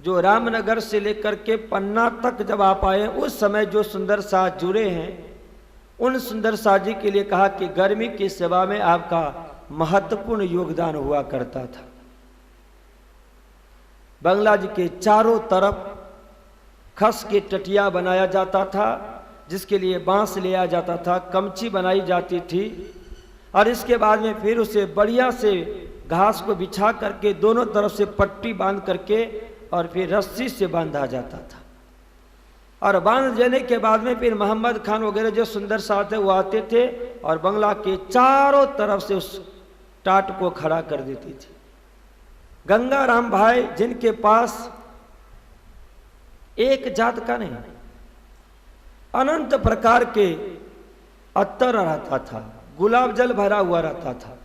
जो रामनगर से लेकर के पन्ना तक जब आप आए, उस समय जो सुंदर साथ जुड़े हैं, उन सुंदर साथ जी के लिए कहा कि गर्मी की सेवा में आपका महत्वपूर्ण योगदान हुआ करता था। बंगला जी के चारों तरफ खस के टटिया बनाया जाता था, जिसके लिए बांस लिया जाता था, कमची बनाई जाती थी, और इसके बाद में फिर उसे बढ़िया से घास को बिछा करके दोनों तरफ से पट्टी बांध करके और फिर रस्सी से बांधा जाता था। और बांध देने के बाद में फिर मोहम्मद खान वगैरह जो सुंदर साथ है वो आते थे और बंगला के चारों तरफ से उस टाट को खड़ा कर देती थी। गंगाराम भाई, जिनके पास एक जात का नहीं, अनंत प्रकार के अत्तर रहता था, गुलाब जल भरा हुआ रहता था,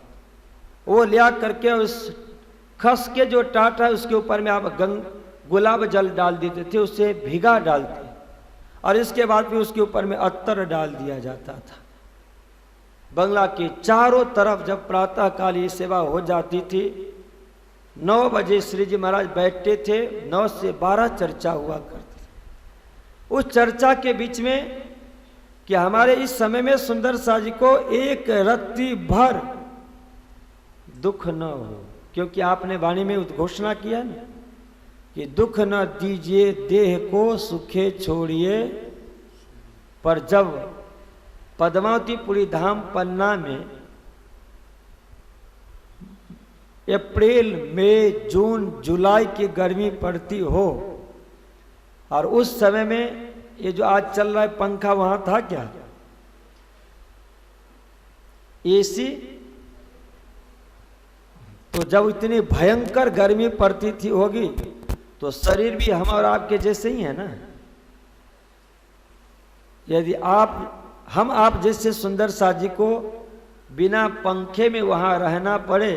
वो लिया करके उस खस के जो टाट है उसके ऊपर में आप गुलाब जल डाल देते थे, उसे भिगा डालते, और इसके बाद फिर उसके ऊपर में अत्तर डाल दिया जाता था। बंगला के चारों तरफ जब प्रातः काल ये सेवा हो जाती थी, 9 बजे श्री जी महाराज बैठते थे, 9 से 12 चर्चा हुआ करती। उस चर्चा के बीच में कि हमारे इस समय में सुंदर शाह जी को एक रत्ती भर दुख न हो, क्योंकि आपने वाणी में उद्घोषणा किया ना कि दुख न दीजिए देह को सुखे छोड़िए। पर जब पद्मावतीपुरी धाम पन्ना में अप्रैल, मई, जून, जुलाई की गर्मी पड़ती हो, और उस समय में ये जो आज चल रहा है पंखा वहां था क्या, एसी, तो जब इतनी भयंकर गर्मी पड़ती थी होगी तो शरीर भी हम और आपके जैसे ही है ना। यदि हम आप जैसे सुंदर शाह जी को बिना पंखे में वहां रहना पड़े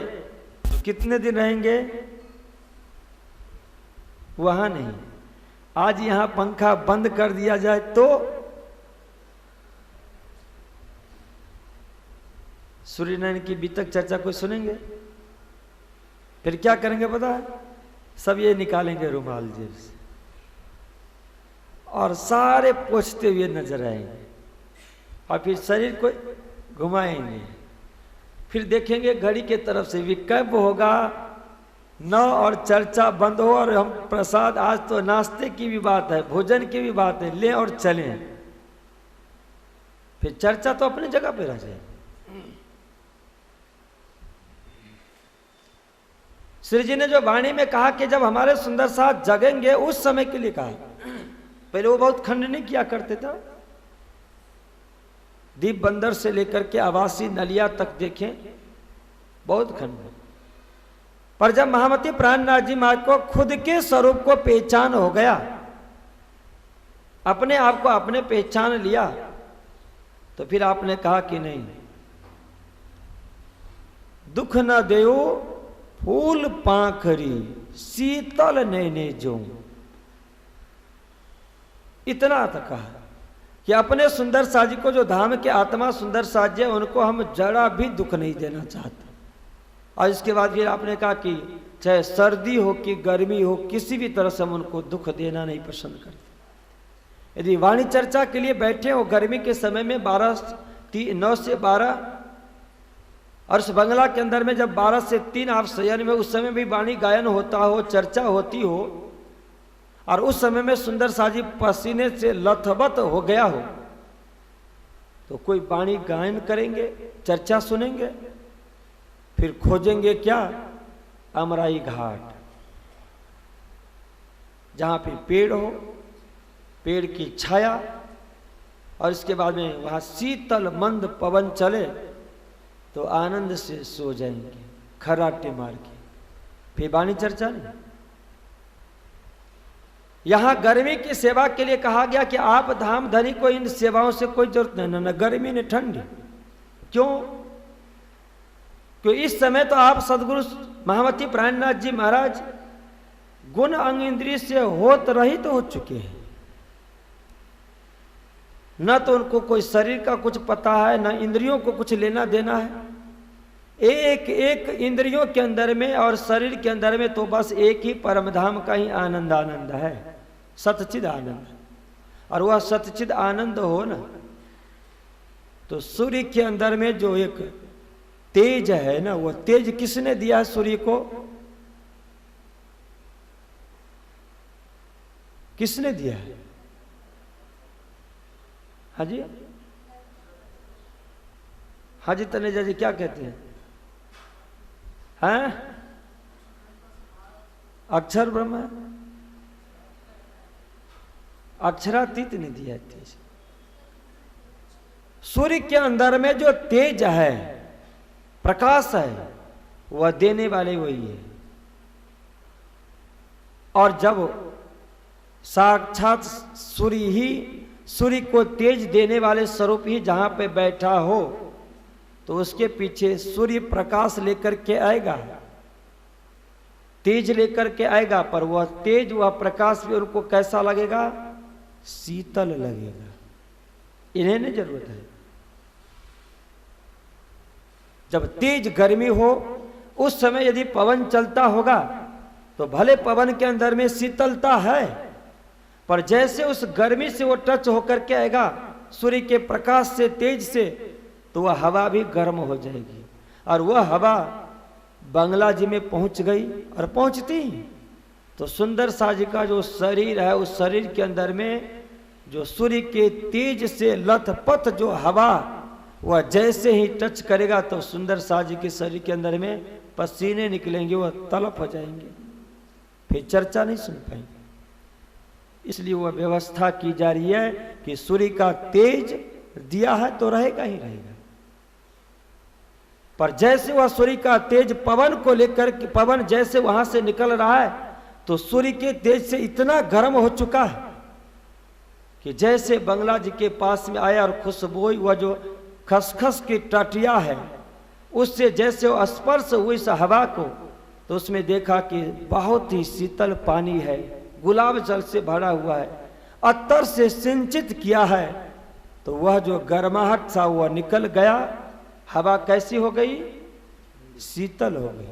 तो कितने दिन रहेंगे? वहां नहीं। आज यहां पंखा बंद कर दिया जाए तो सूर्यनारायण की बीतक चर्चा कोई सुनेंगे? फिर क्या करेंगे पता है? सब ये निकालेंगे रुमाल जेब से और सारे पोंछते हुए नजर आएंगे और फिर शरीर को घुमाएंगे, फिर देखेंगे घड़ी के तरफ से विकल्प होगा 9 और चर्चा बंद हो और हम प्रसाद, आज तो नाश्ते की भी बात है, भोजन की भी बात है, लें और चलें। फिर चर्चा तो अपनी जगह पे रह जाए। श्री जी ने जो वाणी में कहा कि जब हमारे सुंदर साथ जगेंगे, उस समय के लिए कहा। पहले वो बहुत खंडनी किया करते थे, दीप बंदर से लेकर के आवासी नलिया तक देखें, बहुत खंड। पर जब महामती प्राणनाथ जी महाराज को खुद के स्वरूप को पहचान हो गया, अपने आप को आपने पहचान लिया, तो फिर आपने कहा कि नहीं, दुख न देओ फूल पाखरी शीतल नैने जो। इतना तक कहा कि अपने सुंदर साजी को, जो धाम के आत्मा सुंदर साजी है, उनको हम जरा भी दुख नहीं देना चाहते। और इसके बाद फिर आपने कहा कि चाहे सर्दी हो कि गर्मी हो, किसी भी तरह से हम उनको दुख देना नहीं पसंद करते। यदि वाणी चर्चा के लिए बैठे हो गर्मी के समय में 9 से 12, और उस बंगला के अंदर में जब 12 से 3 आप शयन में, उस समय भी वाणी गायन होता हो, चर्चा होती हो, और उस समय में सुंदर साजी पसीने से लथबथ हो गया हो, तो कोई वाणी गायन करेंगे, चर्चा सुनेंगे? फिर खोजेंगे क्या? अमराई घाट, जहां पे पेड़ हो, पेड़ की छाया, और इसके बाद में वहां शीतल मंद पवन चले, तो आनंद से सो जाएंगे खर्राटे मार के। फिर वाणी चर्चा नहीं। यहां गर्मी की सेवा के लिए कहा गया कि आप धाम धनी को इन सेवाओं से कोई जरूरत नहीं, न गर्मी न ठंडी। क्यों? क्योंकि इस समय तो आप सदगुरु महामती प्राणनाथ जी महाराज गुण अंग इंद्रिय से होत रहित हो चुके हैं। न तो उनको कोई शरीर का कुछ पता है, न इंद्रियों को कुछ लेना देना है। एक एक इंद्रियों के अंदर में और शरीर के अंदर में तो बस एक ही परमधाम का ही आनंद आनंद है, सतचिद आनंद। और वह सतचिद आनंद हो ना, तो सूर्य के अंदर में जो एक तेज है ना, वो तेज किसने दिया है सूर्य को? किसने दिया है? हाजी हाजी तनेजा जी क्या कहते हैं? अक्षर ब्रह्म है, अक्षरातीत ने दिया तेज। सूर्य के अंदर में जो तेज है, प्रकाश है, वह देने वाले वही है। और जब साक्षात सूर्य को तेज देने वाले स्वरूप ही जहां पे बैठा हो, तो उसके पीछे सूर्य प्रकाश लेकर के आएगा, तेज लेकर के आएगा। पर वह तेज, वह प्रकाश भी उनको कैसा लगेगा? शीतल लगेगा। इन्हें नहीं जरूरत है। जब तेज गर्मी हो, उस समय यदि पवन चलता होगा, तो भले पवन के अंदर में शीतलता है, पर जैसे उस गर्मी से वो टच होकर के आएगा सूर्य के प्रकाश से, तेज से, तो वह हवा भी गर्म हो जाएगी। और वह हवा बंगला जी में पहुंच गई, और पहुंचती तो सुंदर साजी का जो शरीर है, उस शरीर के अंदर में जो सूर्य के तेज से लथपथ जो हवा, वह जैसे ही टच करेगा तो सुंदर साजी के शरीर के अंदर में पसीने निकलेंगे, वह तड़प हो जाएंगे, फिर चर्चा नहीं सुन पाएंगे। इसलिए वह व्यवस्था की जा रही है कि सूर्य का तेज दिया है तो रहेगा ही रहेगा। पर जैसे वह सूर्य का तेज पवन को लेकर, पवन जैसे वहां से निकल रहा है, तो सूर्य के तेज से इतना गर्म हो चुका है कि जैसे बंगला जी के पास में आया और खुशबू, वह जो खसखस की टटिया है, उससे जैसे वो स्पर्श हुई इस हवा को, तो उसमें देखा कि बहुत ही शीतल पानी है, गुलाब जल से भरा हुआ है, अत्तर से सिंचित किया है। तो वह जो गर्माहट था वह निकल गया, हवा कैसी हो गई? शीतल हो गई।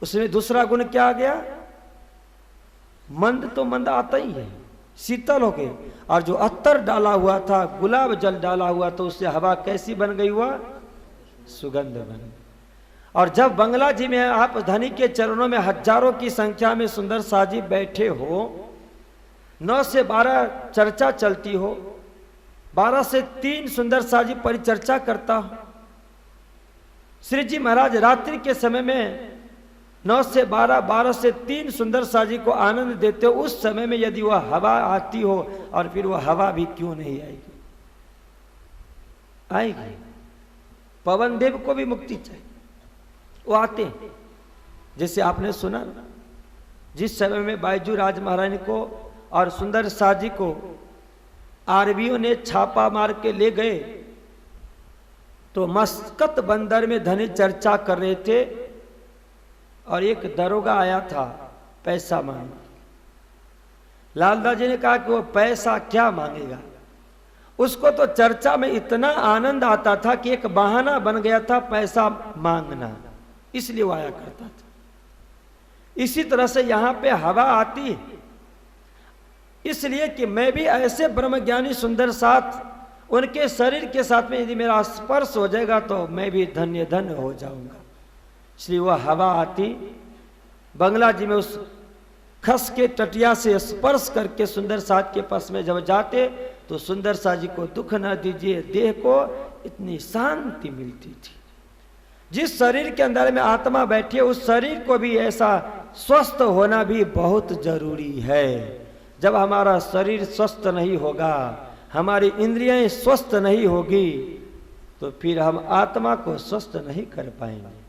उसमें दूसरा गुण क्या आ गया? मंद तो मंद आता ही है, शीतल हो गई। और जो अत्तर डाला हुआ था, गुलाब जल डाला हुआ, तो उससे हवा कैसी बन गई? वह सुगंध बन गई। और जब बंगला जी में आप धनी के चरणों में हजारों की संख्या में सुंदर शाह जी बैठे हो, 9 से 12 चर्चा चलती हो, 12 से 3 सुंदर शाह जी परिचर्चा करता हो। श्री जी महाराज रात्रि के समय में 9 से 12, 12 से 3 सुंदर शाह जी को आनंद देते हो। उस समय में यदि वह हवा आती हो, और फिर वह हवा भी क्यों नहीं आएगी, आएगी। पवन देव को भी मुक्ति चाहिए, वो आते हैं। जैसे आपने सुना, जिस समय में बायजू राज महारानी को और सुंदर शाह जी को आरबियों ने छापा मार के ले गए, तो मस्कत बंदर में धनी चर्चा कर रहे थे, और एक दरोगा आया था पैसा मांगने। लालदास जी ने कहा कि वो पैसा क्या मांगेगा। उसको तो चर्चा में इतना आनंद आता था कि एक बहाना बन गया था पैसा मांगना, इसलिए वो आया करता था। इसी तरह से यहां पे हवा आती है इसलिए कि मैं भी ऐसे ब्रह्मज्ञानी सुंदर साथ उनके शरीर के साथ में यदि मेरा स्पर्श हो जाएगा तो मैं भी धन्य धन्य हो जाऊंगा। इसलिए वह हवा आती, बंगला जी में उस खस के टटिया से स्पर्श करके सुंदर साथ के पास में जब जाते तो सुंदर साथ जी को दुख न दीजिए, देह को इतनी शांति मिलती थी। जिस शरीर के अंदर में आत्मा बैठी है, उस शरीर को भी ऐसा स्वस्थ होना भी बहुत जरूरी है। जब हमारा शरीर स्वस्थ नहीं होगा, हमारी इंद्रियां स्वस्थ नहीं होगी, तो फिर हम आत्मा को स्वस्थ नहीं कर पाएंगे।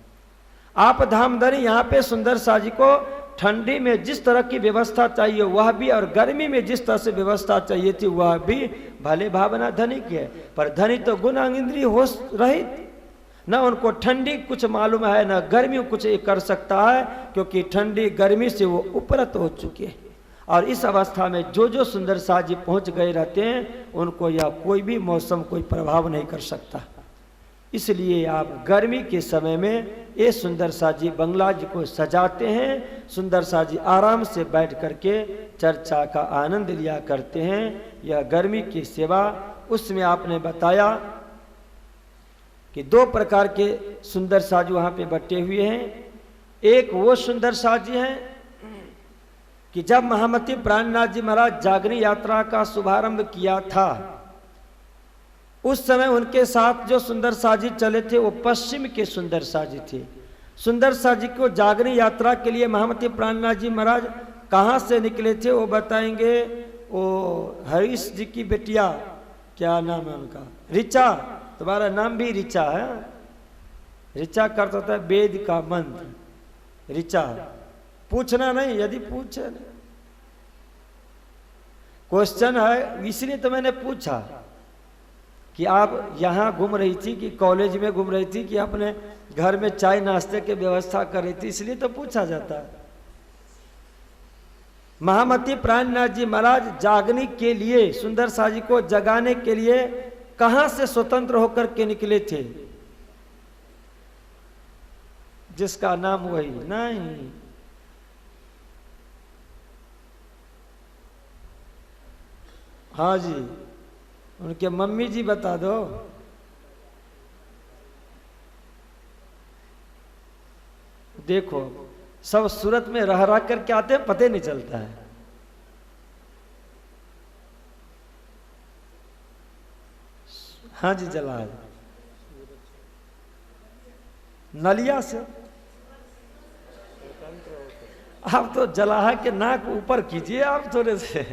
आप धामधनी यहाँ पे सुंदर शाह जी को ठंडी में जिस तरह की व्यवस्था चाहिए वह भी, और गर्मी में जिस तरह से व्यवस्था चाहिए थी वह भी भले भावना धनी की है। पर धनी तो गुणांग इंद्रिय होश रहित, न उनको ठंडी कुछ मालूम है, न गर्मी कुछ कर सकता है, क्योंकि ठंडी गर्मी से वो उपरत हो चुके हैं। और इस अवस्था में जो जो सुंदर शाह जी पहुंच गए रहते हैं, उनको यह कोई भी मौसम कोई प्रभाव नहीं कर सकता। इसलिए आप गर्मी के समय में ये सुंदर शाह जी बंगला जी को सजाते हैं। सुंदर शाह जी आराम से बैठ करके चर्चा का आनंद लिया करते हैं। यह गर्मी की सेवा, उसमें आपने बताया कि 2 प्रकार के सुंदर शाह जी वहाँ पे बटे हुए हैं। एक वो सुंदर शाह जी हैं कि जब महामती प्राणनाथ जी महाराज जागनी यात्रा का शुभारंभ किया था, उस समय उनके साथ जो सुंदर शाह जी चले थे वो पश्चिम के सुंदर शाह जी थे। सुंदर शाह जी को जागनी यात्रा के लिए महामती प्राणनाथ जी महाराज कहाँ से निकले थे वो बताएंगे। वो हरीश जी की बेटिया, क्या नाम है उनका, ऋचा, तुम्हारा नाम भी ऋचा है। ऋचा करता था वेद का मंत्र, ऋचा। पूछना नहीं, यदि पूछे क्वेश्चन है, इसलिए तो मैंने पूछा कि आप यहाँ घूम रही थी कि कॉलेज में घूम रही थी कि अपने घर में चाय नाश्ते की व्यवस्था कर रही थी, इसलिए तो पूछा जाता है। महामती प्राणनाथ जी महाराज जागने के लिए, सुंदर शाह जी को जगाने के लिए कहां से स्वतंत्र होकर के निकले थे? जिसका नाम वही नहीं, हाँ जी, उनके मम्मी जी बता दो। देखो सब सूरत में रह रह करके आते हैं, पता नहीं चलता है। हाँ जी, जला नलिया से आप तो जलाहा के नाक ऊपर कीजिए आप थोड़े से।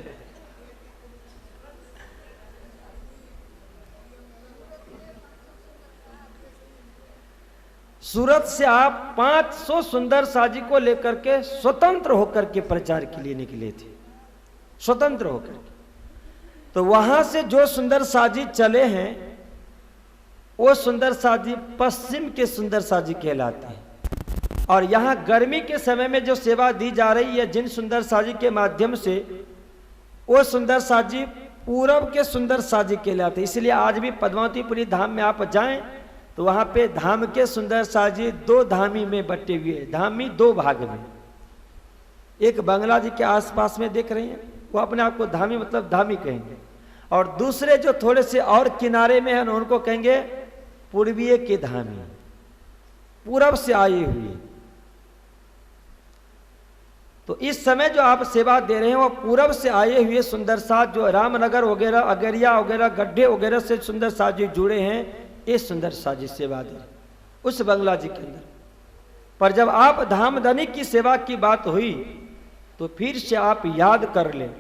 सूरत से आप 500 सुंदर शाह जी को लेकर के स्वतंत्र होकर के प्रचार के लिए निकले थे, स्वतंत्र होकर के। तो वहां से जो सुंदर शाह जी चले हैं वो सुंदर शाह जी पश्चिम के सुंदर शाह जी कहलाते हैं। और यहाँ गर्मी के समय में जो सेवा दी जा रही है जिन सुंदर शाह जी के माध्यम से, वो सुंदर शाह जी पूरब के सुंदर शाह जी कहलाते हैं। इसलिए आज भी पद्मावतीपुरी धाम में आप जाएं तो वहां पे धाम के सुंदर शाह जी 2 धामी में बटे हुए हैं। धामी 2 भाग में, एक बंगला जी के आसपास में देख रही हैं, वो अपने आप को धामी मतलब धामी कहेंगे, और दूसरे जो थोड़े से और किनारे में है उनको कहेंगे पूर्वीय के धामी। पूरब से आए हुए। तो इस समय जो आप सेवा दे रहे हैं वो पूरब से आए हुए सुंदर साज, जो रामनगर वगैरह, अगरिया वगैरह, गड्ढे वगैरह से सुंदर साज जी जुड़े हैं, ये सुंदर साजी सेवा दे उस बंगला जी के अंदर। पर जब आप धामधनी की सेवा की बात हुई तो फिर से आप याद कर लें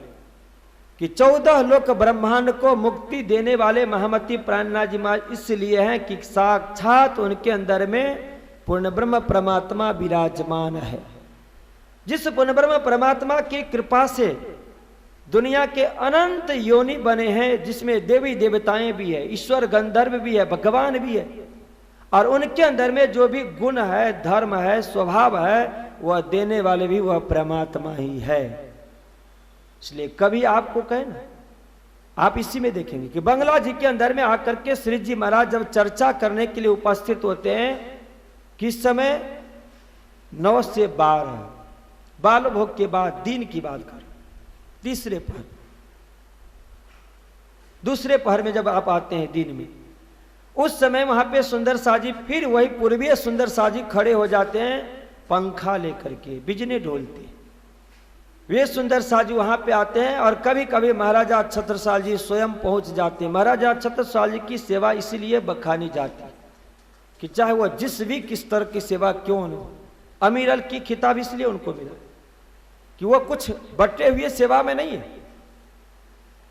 कि 14 लोक ब्रह्मांड को मुक्ति देने वाले महामती प्राणनाथ जी महाराज इसलिए हैं कि साक्षात उनके अंदर में पूर्ण ब्रह्म परमात्मा विराजमान है। जिस पूर्ण ब्रह्म परमात्मा की कृपा से दुनिया के अनंत योनि बने हैं, जिसमें देवी देवताएं भी है, ईश्वर गंधर्व भी है, भगवान भी है, और उनके अंदर में जो भी गुण है, धर्म है, स्वभाव है, वह देने वाले भी वह परमात्मा ही है। इसलिए कभी आपको कहे ना, आप इसी में देखेंगे कि बंगला जी के अंदर में आकर के श्री जी महाराज जब चर्चा करने के लिए उपस्थित होते हैं, किस समय 9 से 12 बाल भोग के बाद दिन की बात कर, तीसरे पहर, दूसरे पहर में जब आप आते हैं दिन में, उस समय वहां पे सुंदर साजी फिर वही पूर्वीय सुंदर साजी खड़े हो जाते हैं पंखा लेकर के, बिजली ढोलते। वे सुंदर साजी वहां पे आते हैं और कभी कभी महाराजा छत्रसाल जी स्वयं पहुंच जाते हैं। महाराजा छत्रसाल जी की सेवा इसलिए बखानी जाती कि चाहे वह जिस भी किस तरह की सेवा क्यों न हो, अमीरल की खिताब इसलिए उनको मिला कि वह कुछ बटे हुए सेवा में नहीं है।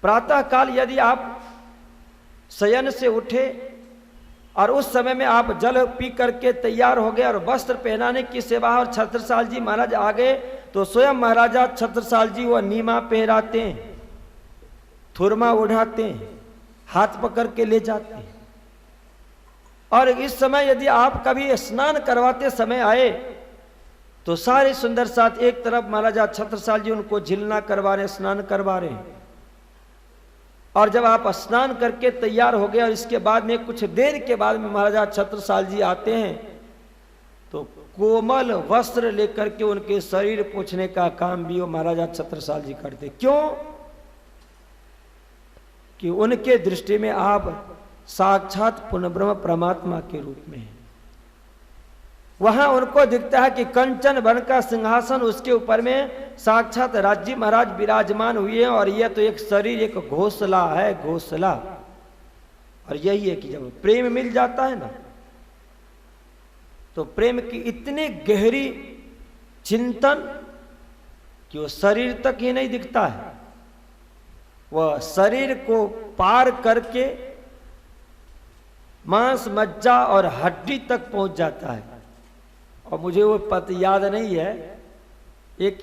प्रातः काल यदि आप शयन से उठे और उस समय में आप जल पी करके तैयार हो गए और वस्त्र पहनाने की सेवा और छत्रसाल जी महाराज आ गए, तो स्वयं महाराजा छत्रसाल जी वह नीमा पहराते हैं, थुरमा उठाते हैं, हाथ पकड़ के ले जाते हैं। और इस समय यदि आप कभी स्नान करवाते समय आए तो सारे सुंदर साथ एक तरफ महाराजा छत्रसाल जी उनको झिलना करवा रहे, स्नान करवा रहे हैं, और जब आप स्नान करके तैयार हो गए और इसके बाद में कुछ देर के बाद में महाराजा छत्रसाल जी आते हैं तो कोमल वस्त्र लेकर के उनके शरीर पोंछने का काम भी वो महाराजा छत्रसाल जी करते। क्यों? कि उनके दृष्टि में आप साक्षात पूर्ण ब्रह्म परमात्मा के रूप में हैं। वहां उनको दिखता है कि कंचन वन का सिंहासन, उसके ऊपर में साक्षात राज्य महाराज विराजमान हुए हैं, और यह तो एक शरीर, एक घोंसला है, घोंसला। और यही है कि जब प्रेम मिल जाता है ना, तो प्रेम की इतनी गहरी चिंतन कि वो शरीर तक ही नहीं दिखता है, वह शरीर को पार करके मांस, मज्जा और हड्डी तक पहुंच जाता है। और मुझे वो पद याद नहीं है, एक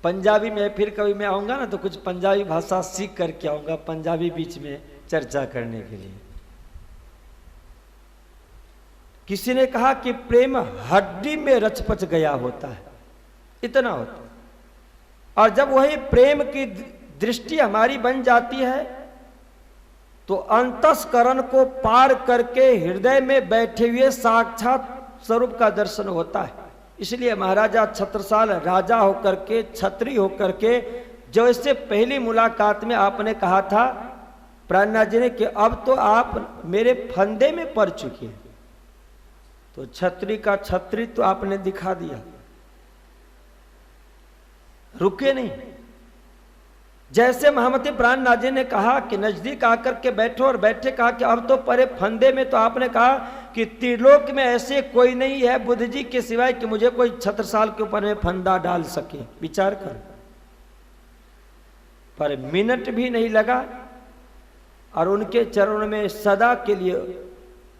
पंजाबी में फिर कभी मैं आऊंगा ना तो कुछ पंजाबी भाषा सीख करके आऊंगा, पंजाबी बीच में चर्चा करने के लिए। किसी ने कहा कि प्रेम हड्डी में रचपच गया होता है, इतना होता है। और जब वही प्रेम की दृष्टि हमारी बन जाती है तो अंतस्करण को पार करके हृदय में बैठे हुए साक्षात स्वरूप का दर्शन होता है। इसलिए महाराजा छत्रसाल राजा होकर के, छत्री होकर के, जो इससे पहली मुलाकात में आपने कहा था प्राणनाथ जी ने कि अब तो आप मेरे फंदे में पड़ चुके हैं, तो छत्री का छत्री तो आपने दिखा दिया, रुके नहीं। जैसे महामती प्राणनाथ जी ने कहा कि नजदीक आकर के बैठो, और बैठे कहा कि अब तो परे फंदे में, तो आपने कहा कि त्रिलोक में ऐसे कोई नहीं है बुद्ध जी के सिवाय कि मुझे कोई छत्रसाल के ऊपर में फंदा डाल सके। विचार कर, पर मिनट भी नहीं लगा और उनके चरणों में सदा के लिए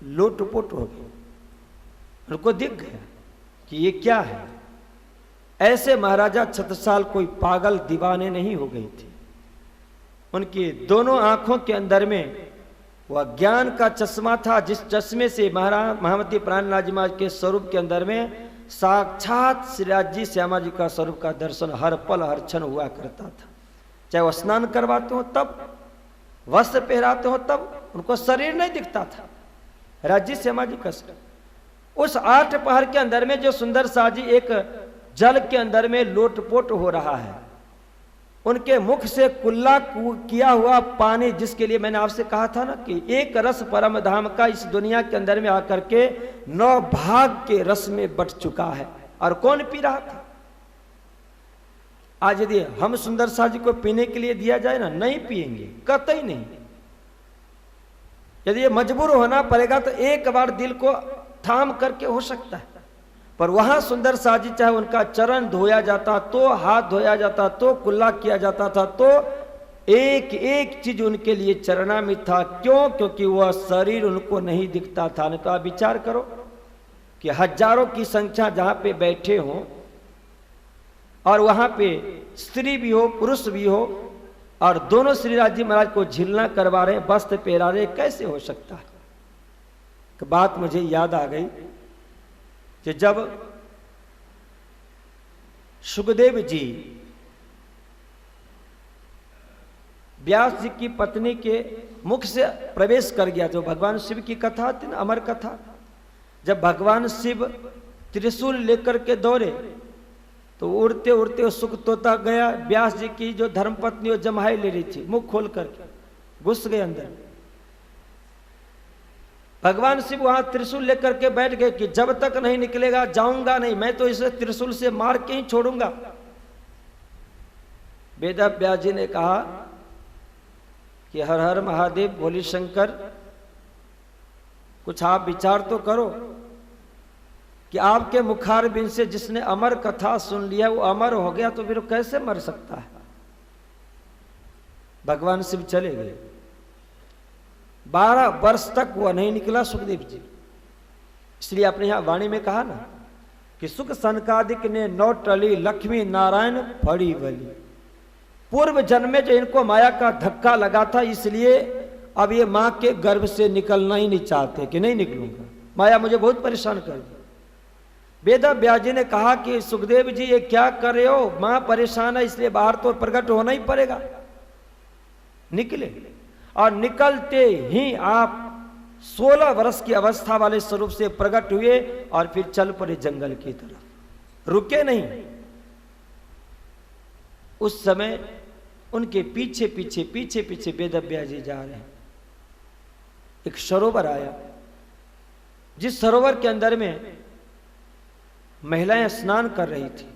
लोटपोट हो गए। उनको दिख गया कि ये क्या है। ऐसे महाराजा छत्रसाल कोई पागल दीवाने नहीं हो गए थे। उनकी दोनों आंखों के अंदर में वह ज्ञान का चश्मा था, जिस चश्मे से महामती प्राणनाथ जी महाराज के स्वरूप के अंदर में साक्षात श्रीराज जी श्यामा जी का स्वरूप का दर्शन हर पल हर क्षण हुआ करता था। चाहे वह स्नान करवाते हो तब, वस्त्र पहराते हो तब, उनको शरीर नहीं दिखता था। राज्य श्यामा जी का उस 8 पहर के अंदर में जो सुंदर साजी एक जल के अंदर में लोटपोट हो रहा है, उनके मुख से कुल्ला किया हुआ पानी, जिसके लिए मैंने आपसे कहा था ना कि एक रस परम धाम का इस दुनिया के अंदर में आकर के 9 भाग के रस में बट चुका है, और कौन पी रहा था? आज यदि हम सुंदर सा जी को पीने के लिए दिया जाए ना, नहीं पिएंगे, कतई नहीं। यदि ये मजबूर होना पड़ेगा तो एक बार दिल को थाम करके हो सकता है, पर वहां सुंदर सा जी चाहे उनका चरण धोया जाता तो, हाथ धोया जाता तो, कुल्ला किया जाता था तो, एक एक चीज उनके लिए चरणामृत था। क्यों? क्योंकि वह शरीर उनको नहीं दिखता था। नहीं तो आप विचार करो कि हजारों की संख्या जहां पे बैठे हों और वहां पे स्त्री भी हो पुरुष भी हो और दोनों श्रीराज जी महाराज को झिलना करवा रहे, वस्त्र पहरा रहे, कैसे हो सकता है? कि बात मुझे याद आ गई कि जब सुखदेव जी व्यास जी की पत्नी के मुख से प्रवेश कर गया, जो भगवान शिव की कथा थी ना, अमर कथा, जब भगवान शिव त्रिशूल लेकर के दौड़े तो उड़ते उड़ते सुख तोता गया, व्यास जी की जो धर्मपत्नी वो जमाई ले रही थी, मुख खोल करके घुस गए अंदर। भगवान शिव वहां त्रिशूल लेकर के बैठ गए कि जब तक नहीं निकलेगा जाऊंगा नहीं, मैं तो इसे त्रिशूल से मार के ही छोड़ूंगा। वेद व्यास जी ने कहा कि हर हर महादेव भोले शंकर, कुछ आप विचार तो करो कि आपके मुखारबिंद से जिसने अमर कथा सुन लिया वो अमर हो गया, तो फिर कैसे मर सकता है? भगवान शिव चले गए। 12 वर्ष तक वह नहीं निकला सुखदेव जी। इसलिए आपने यहां वाणी में कहा ना कि सुख सनकादिक ने 9 टली, लक्ष्मी नारायण फड़ी बली। पूर्व जन्म में जो इनको माया का धक्का लगा था, इसलिए अब ये मां के गर्भ से निकलना ही नहीं चाहते कि नहीं निकलूंगा, माया मुझे बहुत परेशान कर दी। वेद व्यास जी ने कहा कि सुखदेव जी ये क्या कर रहे हो, मां परेशान है, इसलिए बाहर तो प्रकट होना ही पड़ेगा। निकले और निकलते ही आप 16 वर्ष की अवस्था वाले स्वरूप से प्रकट हुए और फिर चल पड़े जंगल की तरफ, रुके नहीं। उस समय उनके पीछे पीछे पीछे पीछे वेद व्यास जी जा रहे हैं। एक सरोवर आया, जिस सरोवर के अंदर में महिलाएं स्नान कर रही थी।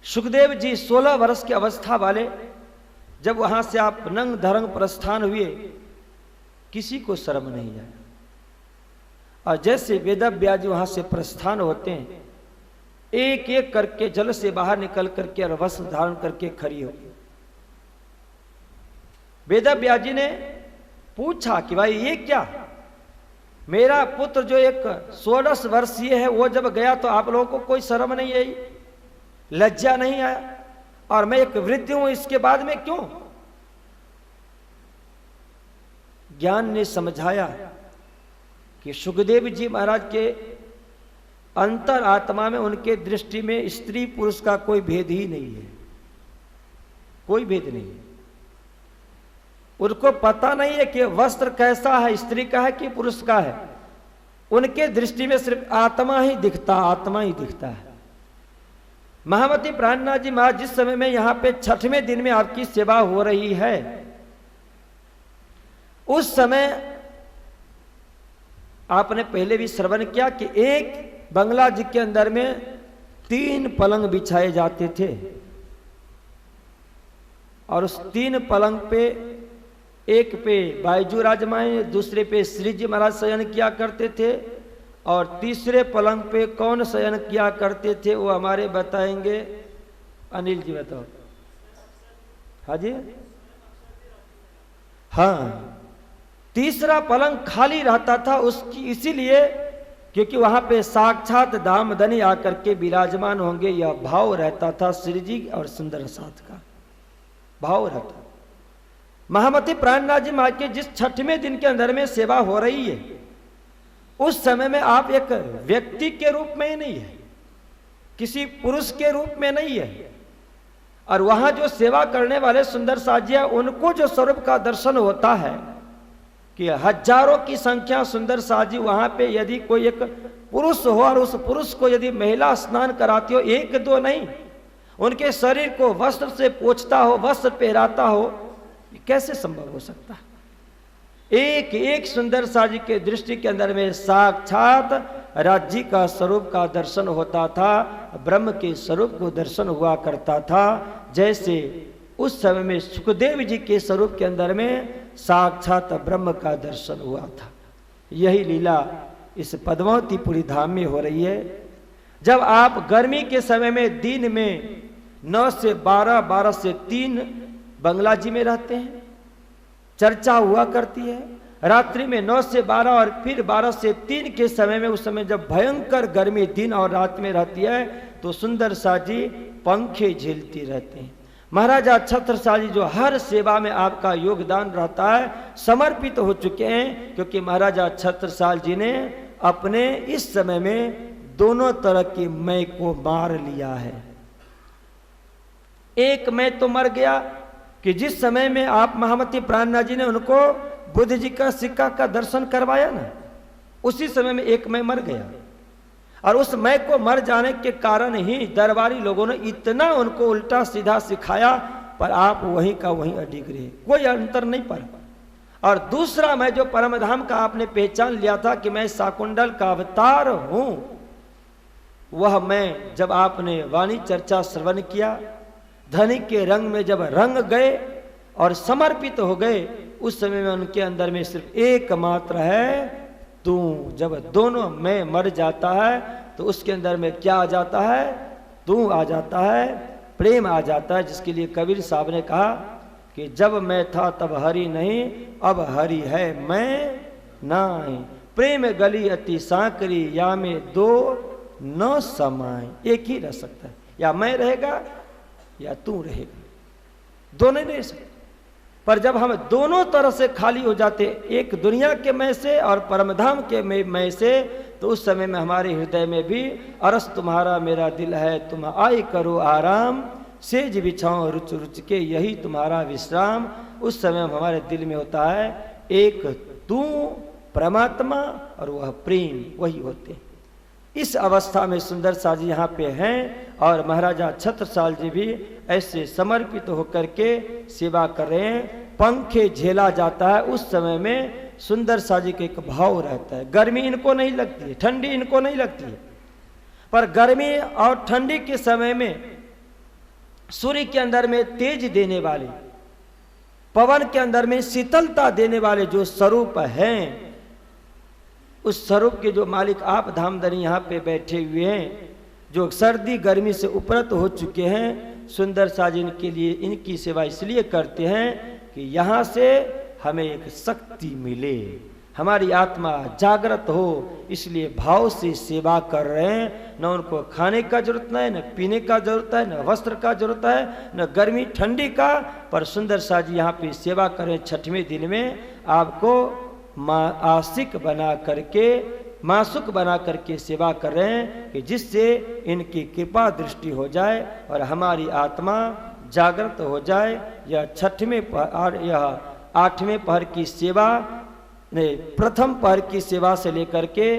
सुखदेव जी 16 वर्ष की अवस्था वाले जब वहां से आप नंग धरंग प्रस्थान हुए, किसी को शर्म नहीं आया। और जैसे वेद व्यास जी वहां से प्रस्थान होते हैं, एक एक करके जल से बाहर निकल करके और वस्त्र धारण करके खड़ी हो गई। वेद व्यास जी ने पूछा कि भाई ये क्या? मेरा पुत्र जो एक 16 वर्षीय है वो जब गया तो आप लोगों को कोई शर्म नहीं आई, लज्जा नहीं आया, और मैं एक वृद्ध हूं इसके बाद में क्यों? ज्ञान ने समझाया कि सुखदेव जी महाराज के अंतर आत्मा में, उनके दृष्टि में स्त्री पुरुष का कोई भेद ही नहीं है, कोई भेद नहीं है। उनको पता नहीं है कि वस्त्र कैसा है, स्त्री का है कि पुरुष का है। उनके दृष्टि में सिर्फ आत्मा ही दिखता, आत्मा ही दिखता है। महामती प्राणनाथ जी महाराज जिस समय में यहां पे 6वें दिन में आपकी सेवा हो रही है, उस समय आपने पहले भी श्रवण किया कि एक बंगला जी के अंदर में 3 पलंग बिछाए जाते थे, और उस 3 पलंग पे एक पे बायजू राजमाएं, दूसरे पे श्री जी महाराज शयन किया करते थे, और तीसरे पलंग पे कौन शयन किया करते थे वो हमारे बताएंगे। अनिल जी बताओ। हाँ जी, हाँ, तीसरा पलंग खाली रहता था उसकी, इसीलिए क्योंकि वहां पे साक्षात दामदनी आकर के विराजमान होंगे, यह भाव रहता था। श्री जी और सुंदर साथ का भाव रहता। महामती प्राणनाथ जी महाराज के जिस 6वें दिन के अंदर में सेवा हो रही है, उस समय में आप एक व्यक्ति के रूप में ही नहीं है, किसी पुरुष के रूप में नहीं है, और वहां जो सेवा करने वाले सुंदर साजिया, उनको जो स्वरूप का दर्शन होता है कि हजारों की संख्या सुंदर साजी वहां पे, यदि कोई एक पुरुष हो और उस पुरुष को यदि महिला स्नान कराती हो, 1 2 नहीं, उनके शरीर को वस्त्र से पोंछता हो, वस्त्र पहराता हो, ये कैसे संभव हो सकता है? एक एक सुंदर सा जी के दृष्टि के अंदर में साक्षात राज्य का स्वरूप का दर्शन होता था, ब्रह्म के स्वरूप को दर्शन हुआ करता था। जैसे उस समय में सुखदेव जी के स्वरूप के अंदर में साक्षात ब्रह्म का दर्शन हुआ था। यही लीला इस पद्मावतीपुरी धाम में हो रही है। जब आप गर्मी के समय में दिन में 9 से 12, 12 से 3 बंगला जी में रहते हैं, चर्चा हुआ करती है। रात्रि में 9 से 12 और फिर 12 से 3 के समय में, उस समय जब भयंकर गर्मी दिन और रात में रहती है, तो सुंदर सा जी पंखे झेलती रहते हैं। महाराजा छत्रसाल जी जो हर सेवा में आपका योगदान रहता है, समर्पित हो चुके हैं, क्योंकि महाराजा छत्रसाल जी ने अपने इस समय में दोनों तरह की मैं को मार लिया है। एक मैं तो मर गया कि जिस समय में आप महामती प्राणनाथ जी ने उनको बुद्ध जी का सिक्का का दर्शन करवाया ना, उसी समय में एक मैं मर गया। और उस मैं को मर जाने के कारण ही दरबारी लोगों ने इतना उनको उल्टा सीधा सिखाया, पर आप वहीं का वहीं अडिग रहे, कोई अंतर नहीं पड़ा। और दूसरा मैं जो परमधाम का आपने पहचान लिया था कि मैं शाकुंडल का अवतार हूं, वह मैं जब आपने वाणी चर्चा श्रवण किया, धनिक के रंग में जब रंग गए और समर्पित हो गए, उस समय में उनके अंदर में सिर्फ एकमात्र है तू। जब दोनों मैं मर जाता है तो उसके अंदर में क्या आ जाता है? तू आ जाता है, प्रेम आ जाता है। जिसके लिए कबीर साहब ने कहा कि जब मैं था तब हरि नहीं, अब हरि है मैं नहीं। प्रेम गली अति सांकरी, या में दो न समाए। एक ही रह सकता है, या मैं रहेगा या तू रहेगा, दोनों नहीं रह सकते। पर जब हम दोनों तरह से खाली हो जाते, एक दुनिया के मैं से और परमधाम के मैं से, तो उस समय में हमारे हृदय में भी अरस तुम्हारा मेरा दिल है, तुम आए करो आराम, सेज बिछाओ रुच रुच के यही तुम्हारा विश्राम। उस समय हमारे दिल में होता है एक तू परमात्मा और वह प्रेम, वही होते हैं। इस अवस्था में सुंदर सा जी यहाँ पे हैं और महाराजा छत्रसाल जी भी ऐसे समर्पित होकर के सेवा कर रहे हैं। पंखे झेला जाता है, उस समय में सुंदर सा जी का एक भाव रहता है। गर्मी इनको नहीं लगती है, ठंडी इनको नहीं लगती है, पर गर्मी और ठंडी के समय में सूर्य के अंदर में तेज देने वाले, पवन के अंदर में शीतलता देने वाले जो स्वरूप हैं, उस स्वरूप के जो मालिक आप धामधनी यहाँ पे बैठे हुए हैं, जो सर्दी गर्मी से उपरत हो चुके हैं, सुंदर सा जी इनके लिए इनकी सेवा इसलिए करते हैं कि यहाँ से हमें एक शक्ति मिले, हमारी आत्मा जागृत हो, इसलिए भाव से सेवा कर रहे हैं। न उनको खाने का जरूरत है, न पीने का जरूरत है, न वस्त्र का जरूरत है, न गर्मी ठंडी का, पर सुंदर सा जी यहाँ पे सेवा करें। 6वें दिन में आपको आशिक बना करके, मासुक बना करके सेवा कर रहे हैं कि जिससे इनकी कृपा दृष्टि हो जाए और हमारी आत्मा जागृत हो जाए। यह 6वें और यह 8वें पहर की सेवा, प्रथम पहर की सेवा से लेकर के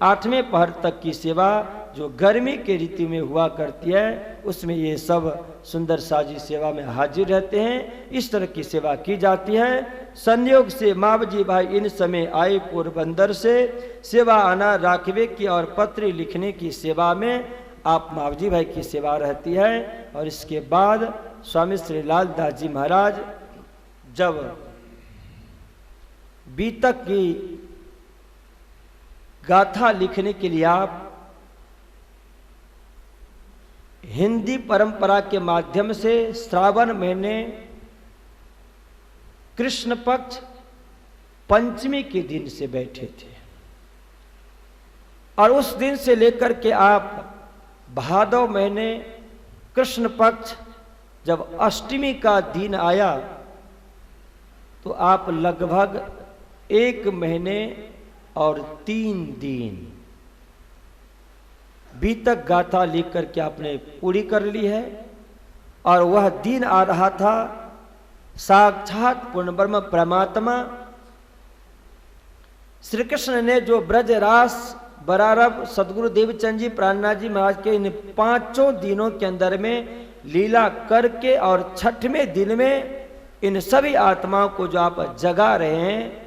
8वें पहर तक की सेवा जो गर्मी के ऋतु में हुआ करती है, उसमें ये सब सुंदर साजी सेवा में हाजिर रहते हैं। इस तरह की सेवा की जाती है। संयोग से मावजी भाई इन समय आए पोरबंदर से, सेवा आना राखवे की और पत्र लिखने की सेवा में आप मावजी भाई की सेवा रहती है। और इसके बाद स्वामी श्री लाल दास जी महाराज जब बीतक की गाथा लिखने के लिए आप हिंदी परंपरा के माध्यम से श्रावण महीने कृष्ण पक्ष पंचमी के दिन से बैठे थे, और उस दिन से लेकर के आप भादव महीने कृष्ण पक्ष जब अष्टमी का दिन आया तो आप लगभग 1 महीने और 3 दिन बीतक गाथा लिख करके आपने पूरी कर ली है। और वह दिन आ रहा था साक्षात पूर्ण ब्रह्म परमात्मा श्री कृष्ण ने जो ब्रजरास बरारब सदगुरु देवचंद जी प्राणनाथ जी महाराज के इन 5 दिनों के अंदर में लीला करके और 6वें दिन में इन सभी आत्माओं को जो आप जगा रहे हैं,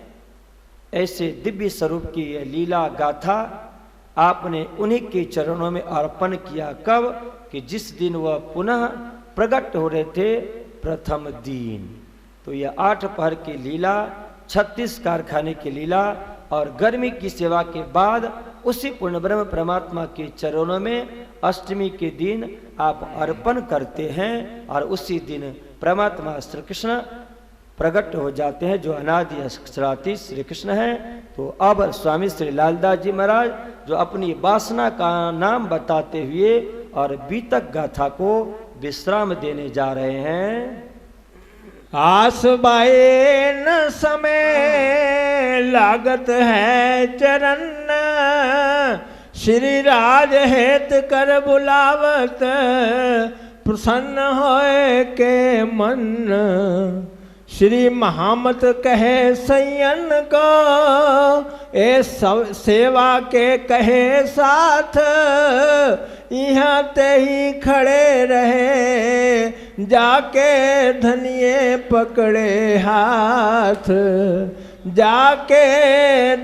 ऐसे दिव्य स्वरूप की यह लीला गाथा आपने उन्हीं के चरणों में अर्पण किया। कब? कि जिस दिन वह पुनः प्रकट हो रहे थे, प्रथम दिन। तो यह 8 पहर की लीला, 36 कारखाने की लीला और गर्मी की सेवा के बाद उसी पूर्ण ब्रह्म परमात्मा के चरणों में अष्टमी के दिन आप अर्पण करते हैं और उसी दिन परमात्मा श्री कृष्ण प्रकट हो जाते हैं, जो अनादि अक्षराती श्री कृष्ण हैं। तो अब स्वामी श्री लालदास जी महाराज जो अपनी वासना का नाम बताते हुए और बीतक गाथा को विश्राम देने जा रहे हैं। आस बाए न समय लागत है चरण, श्री राज हेत कर बुलावत, प्रसन्न होए के मन। श्री महामत कहे सैयन को, ए सेवा के कहे साथ, यहाँ ते ही खड़े रहे, जाके धनिये पकड़े हाथ, जाके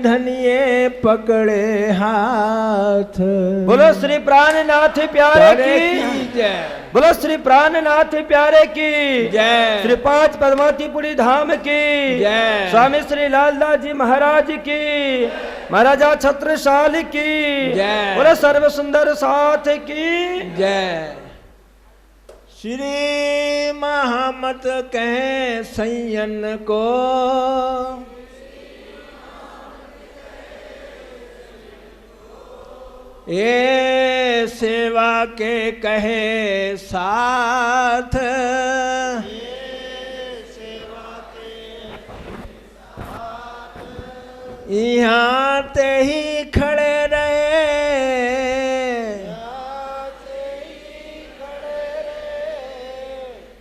धनिये पकड़े हाथ। बोलो श्री प्राणनाथ प्यारे की जय, बोलो श्री प्राणनाथ प्यारे की जय, श्री 5 पद्मावतीपुरी धाम की जय, स्वामी श्री लालदास जी महाराज की, महाराजा छत्रसाल की जय, बोलो सर्व सुंदर साथ की जय। श्री महामत कहे सैयन को, ये सेवा के कहे साथ, यहाँ ते ही खड़े रहे,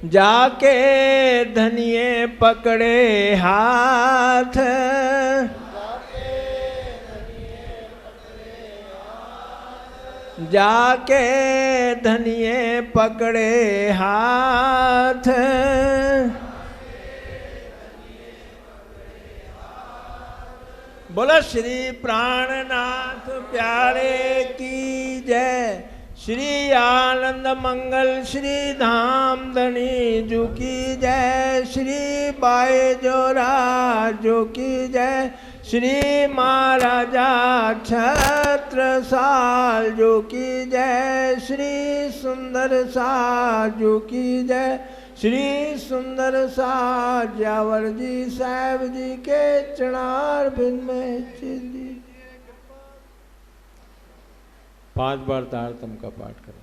जाके धनिये पकड़े हाथ, जाके धनिये पकड़े हाथ। बोलो श्री प्राणनाथ प्यारे की जय। श्री आनंद मंगल श्री धाम धनी जू की जय। श्री बाए जो की जय। श्री महाराजा छत्रसाल जो की जय। श्री सुंदर साजू की जय। श्री सुंदर साजावर जी साहब जी के चरणार बिन में चिली 5 बार तारतम का पाठ करें।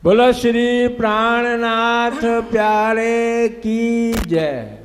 बोलो श्री प्राणनाथ प्यारे की जय।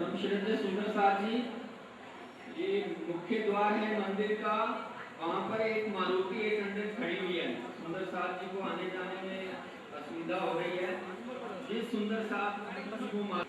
परम श्रद्धेय सुंदर साहब जी, ये मुख्य द्वार द्वार है मंदिर का, वहाँ पर एक मारुति 800 खड़ी हुई है। सुंदर साथ जी को आने जाने में असुविधा हो रही है। जिस सुंदर साथ जी को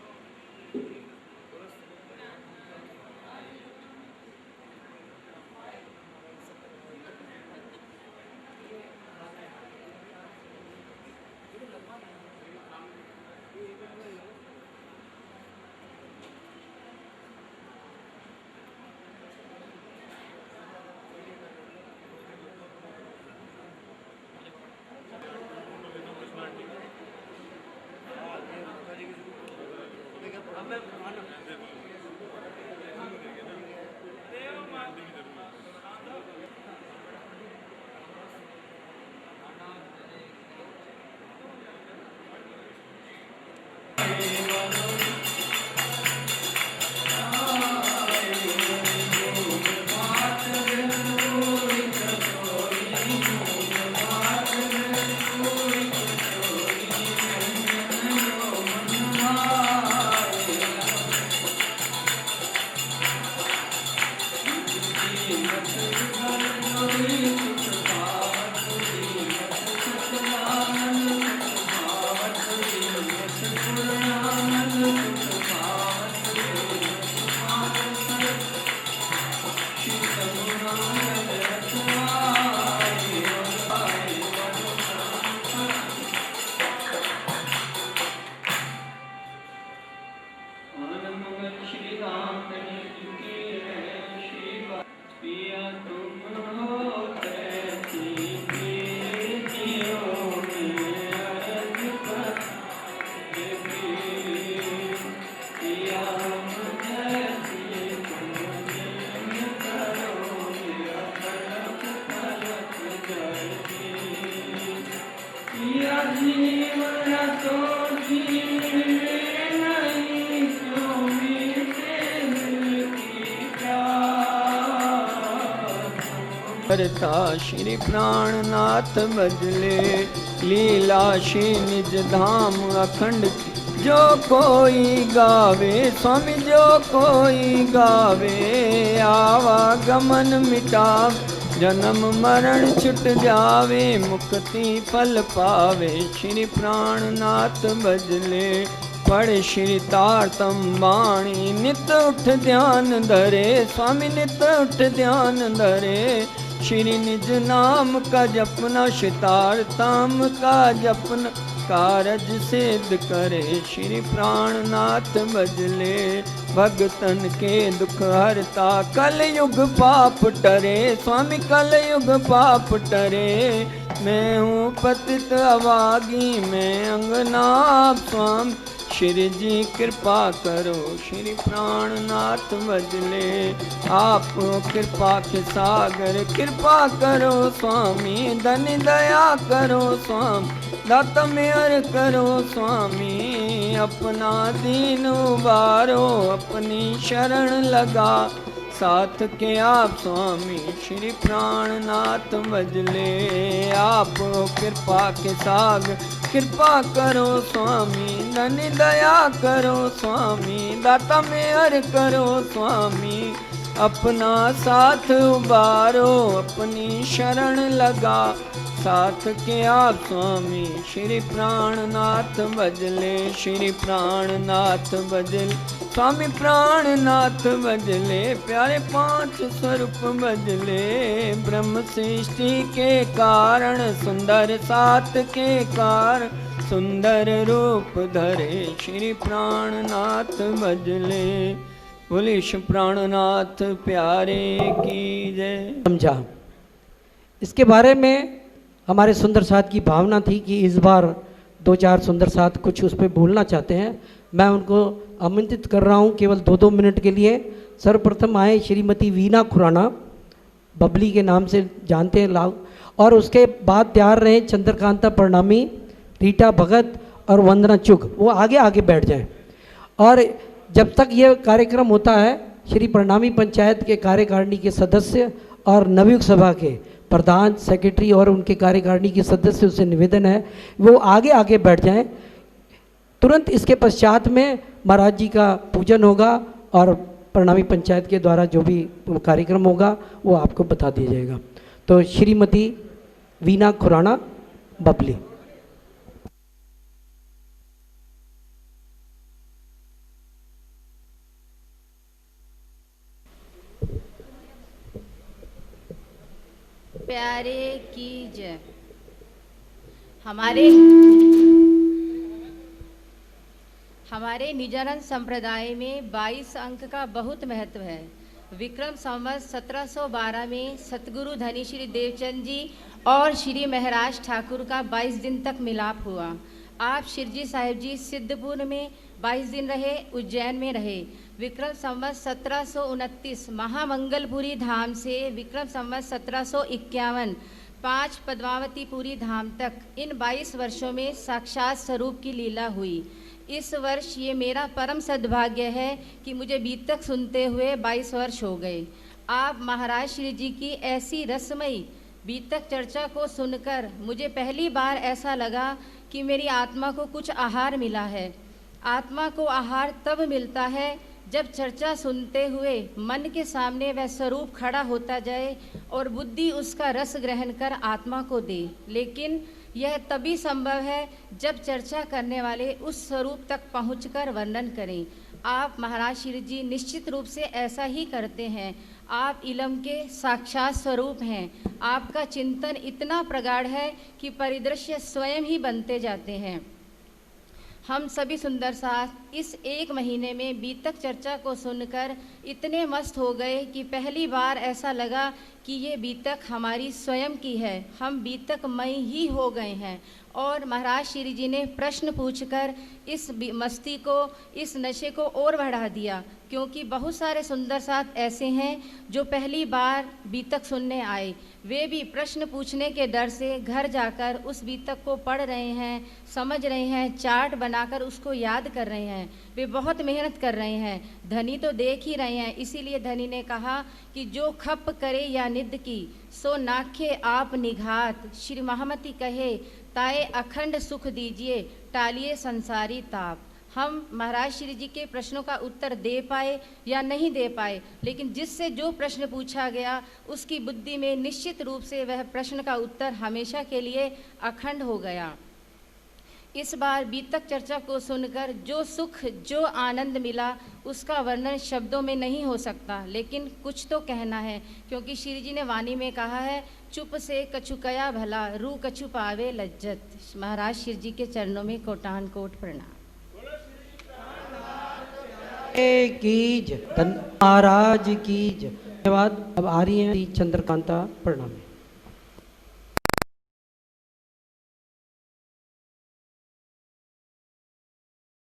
करता श्री प्राणनाथ बजले लीला श्री निज धाम अखंड। जो कोई गावे स्वामी जो कोई गावे, आवागमन मिटाव जन्म मरण छुट जावे, मुक्ति फल पावे श्री प्राणनाथ बजले। पढ़ श्री तारतम वाणी नित उठ ध्यान धरे, स्वामी नित उठ ध्यान धरे। श्री निज नाम का जपना शितारतम का जपना, कारज सिद्ध करे श्री प्राणनाथ बजले। भगतन के दुख हरता कल युग पाप टरे, स्वामी कल युग पाप टरे। मैं हूँ पतित अभागी मैं अंगना स्वामी, श्री जी कृपा करो श्री प्राणनाथ बजले। आप कृपा के सागर कृपा करो स्वामी, धन दया करो स्वामी, दाता मेहर करो स्वामी। अपना दीन उबारो अपनी शरण लगा, साथ के आप स्वामी श्री प्राणनाथ बजले। आप कृपा के सागर कृपा करो स्वामी, धन दया करो स्वामी, दाता मेहर करो स्वामी। अपना साथ उबारो अपनी शरण लगा, साथ के आप स्वामी श्री प्राणनाथ बजले। श्री प्राणनाथ बजले स्वामी प्राणनाथ बजले। प्यारे पांच स्वरूप बजले, ब्रह्म सृष्टि के कारण सुंदर सात के कारण सुंदर रूप धरे श्री प्राणनाथ बजले। बोले श्री प्राणनाथ प्यारे की जय। समझा। इसके बारे में हमारे सुंदर साथ की भावना थी कि इस बार दो चार सुंदर साथ कुछ उस पर बोलना चाहते हैं। मैं उनको आमंत्रित कर रहा हूं केवल 2-2 मिनट के लिए। सर्वप्रथम आए श्रीमती वीना खुराना, बबली के नाम से जानते हैं लाभ, और उसके बाद तैयार रहे चंद्रकांता प्रणामी, रीटा भगत और वंदना चुग। वो आगे आगे बैठ जाएं। और जब तक ये कार्यक्रम होता है, श्री प्रणामी पंचायत के कार्यकारिणी के सदस्य और नवयुग सभा के प्रधान सेक्रेटरी और उनके कार्यकारिणी के सदस्य से निवेदन है वो आगे आगे बैठ जाएं। तुरंत इसके पश्चात में महाराज जी का पूजन होगा और प्रणामी पंचायत के द्वारा जो भी कार्यक्रम होगा वो आपको बता दिया जाएगा। तो श्रीमती वीना खुराना बबली। प्यारे की जय। हमारे निजानंद संप्रदाय में 22 अंक का बहुत महत्व है। विक्रम संवत 1712 में सतगुरु धनी श्री देवचंद जी और श्री महाराज ठाकुर का 22 दिन तक मिलाप हुआ। आप शिरजी साहिब जी सिद्धपुर में 22 दिन रहे, उज्जैन में रहे। विक्रम संवत 1729 महामंगलपुरी धाम से विक्रम संवत 1751 5 पद्मावतीपुरी धाम तक इन 22 वर्षों में साक्षात स्वरूप की लीला हुई। इस वर्ष ये मेरा परम सद्भाग्य है कि मुझे बीतक सुनते हुए 22 वर्ष हो गए। आप महाराज श्री जी की ऐसी रसमयी बीतक चर्चा को सुनकर मुझे पहली बार ऐसा लगा कि मेरी आत्मा को कुछ आहार मिला है। आत्मा को आहार तब मिलता है जब चर्चा सुनते हुए मन के सामने वह स्वरूप खड़ा होता जाए और बुद्धि उसका रस ग्रहण कर आत्मा को दे। लेकिन यह तभी संभव है जब चर्चा करने वाले उस स्वरूप तक पहुंचकर वर्णन करें। आप महाराज श्री जी निश्चित रूप से ऐसा ही करते हैं। आप इलम के साक्षात स्वरूप हैं। आपका चिंतन इतना प्रगाढ़ है कि परिदृश्य स्वयं ही बनते जाते हैं। हम सभी सुंदर साथ इस 1 महीने में बीतक चर्चा को सुनकर इतने मस्त हो गए कि पहली बार ऐसा लगा कि ये बीतक हमारी स्वयं की है। हम बीतकमय ही हो गए हैं। और महाराज श्री जी ने प्रश्न पूछकर इस मस्ती को, इस नशे को और बढ़ा दिया, क्योंकि बहुत सारे सुंदर साथ ऐसे हैं जो पहली बार बीतक सुनने आए। वे भी प्रश्न पूछने के डर से घर जाकर उस बीतक को पढ़ रहे हैं, समझ रहे हैं, चार्ट बनाकर उसको याद कर रहे हैं। वे बहुत मेहनत कर रहे हैं। धनी तो देख ही रहे हैं। इसीलिए धनी ने कहा कि जो खप करे या निद की सो नाखे आप निघात। श्री महामती कहे ताए अखंड सुख दीजिए, टालिए संसारी ताप। हम महाराज श्री जी के प्रश्नों का उत्तर दे पाए या नहीं दे पाए, लेकिन जिससे जो प्रश्न पूछा गया उसकी बुद्धि में निश्चित रूप से वह प्रश्न का उत्तर हमेशा के लिए अखंड हो गया। इस बार बीतक चर्चा को सुनकर जो सुख, जो आनंद मिला उसका वर्णन शब्दों में नहीं हो सकता, लेकिन कुछ तो कहना है, क्योंकि श्री जी ने वाणी में कहा है चुप से कछु कया भला, रू कछु पावे लज्जत। महाराज श्री जी के चरणों में कोटान कोट प्रणाम। कीज महाराज कीज। धन्यवाद। अब आ रही हैं चंद्रकांता प्रणाम।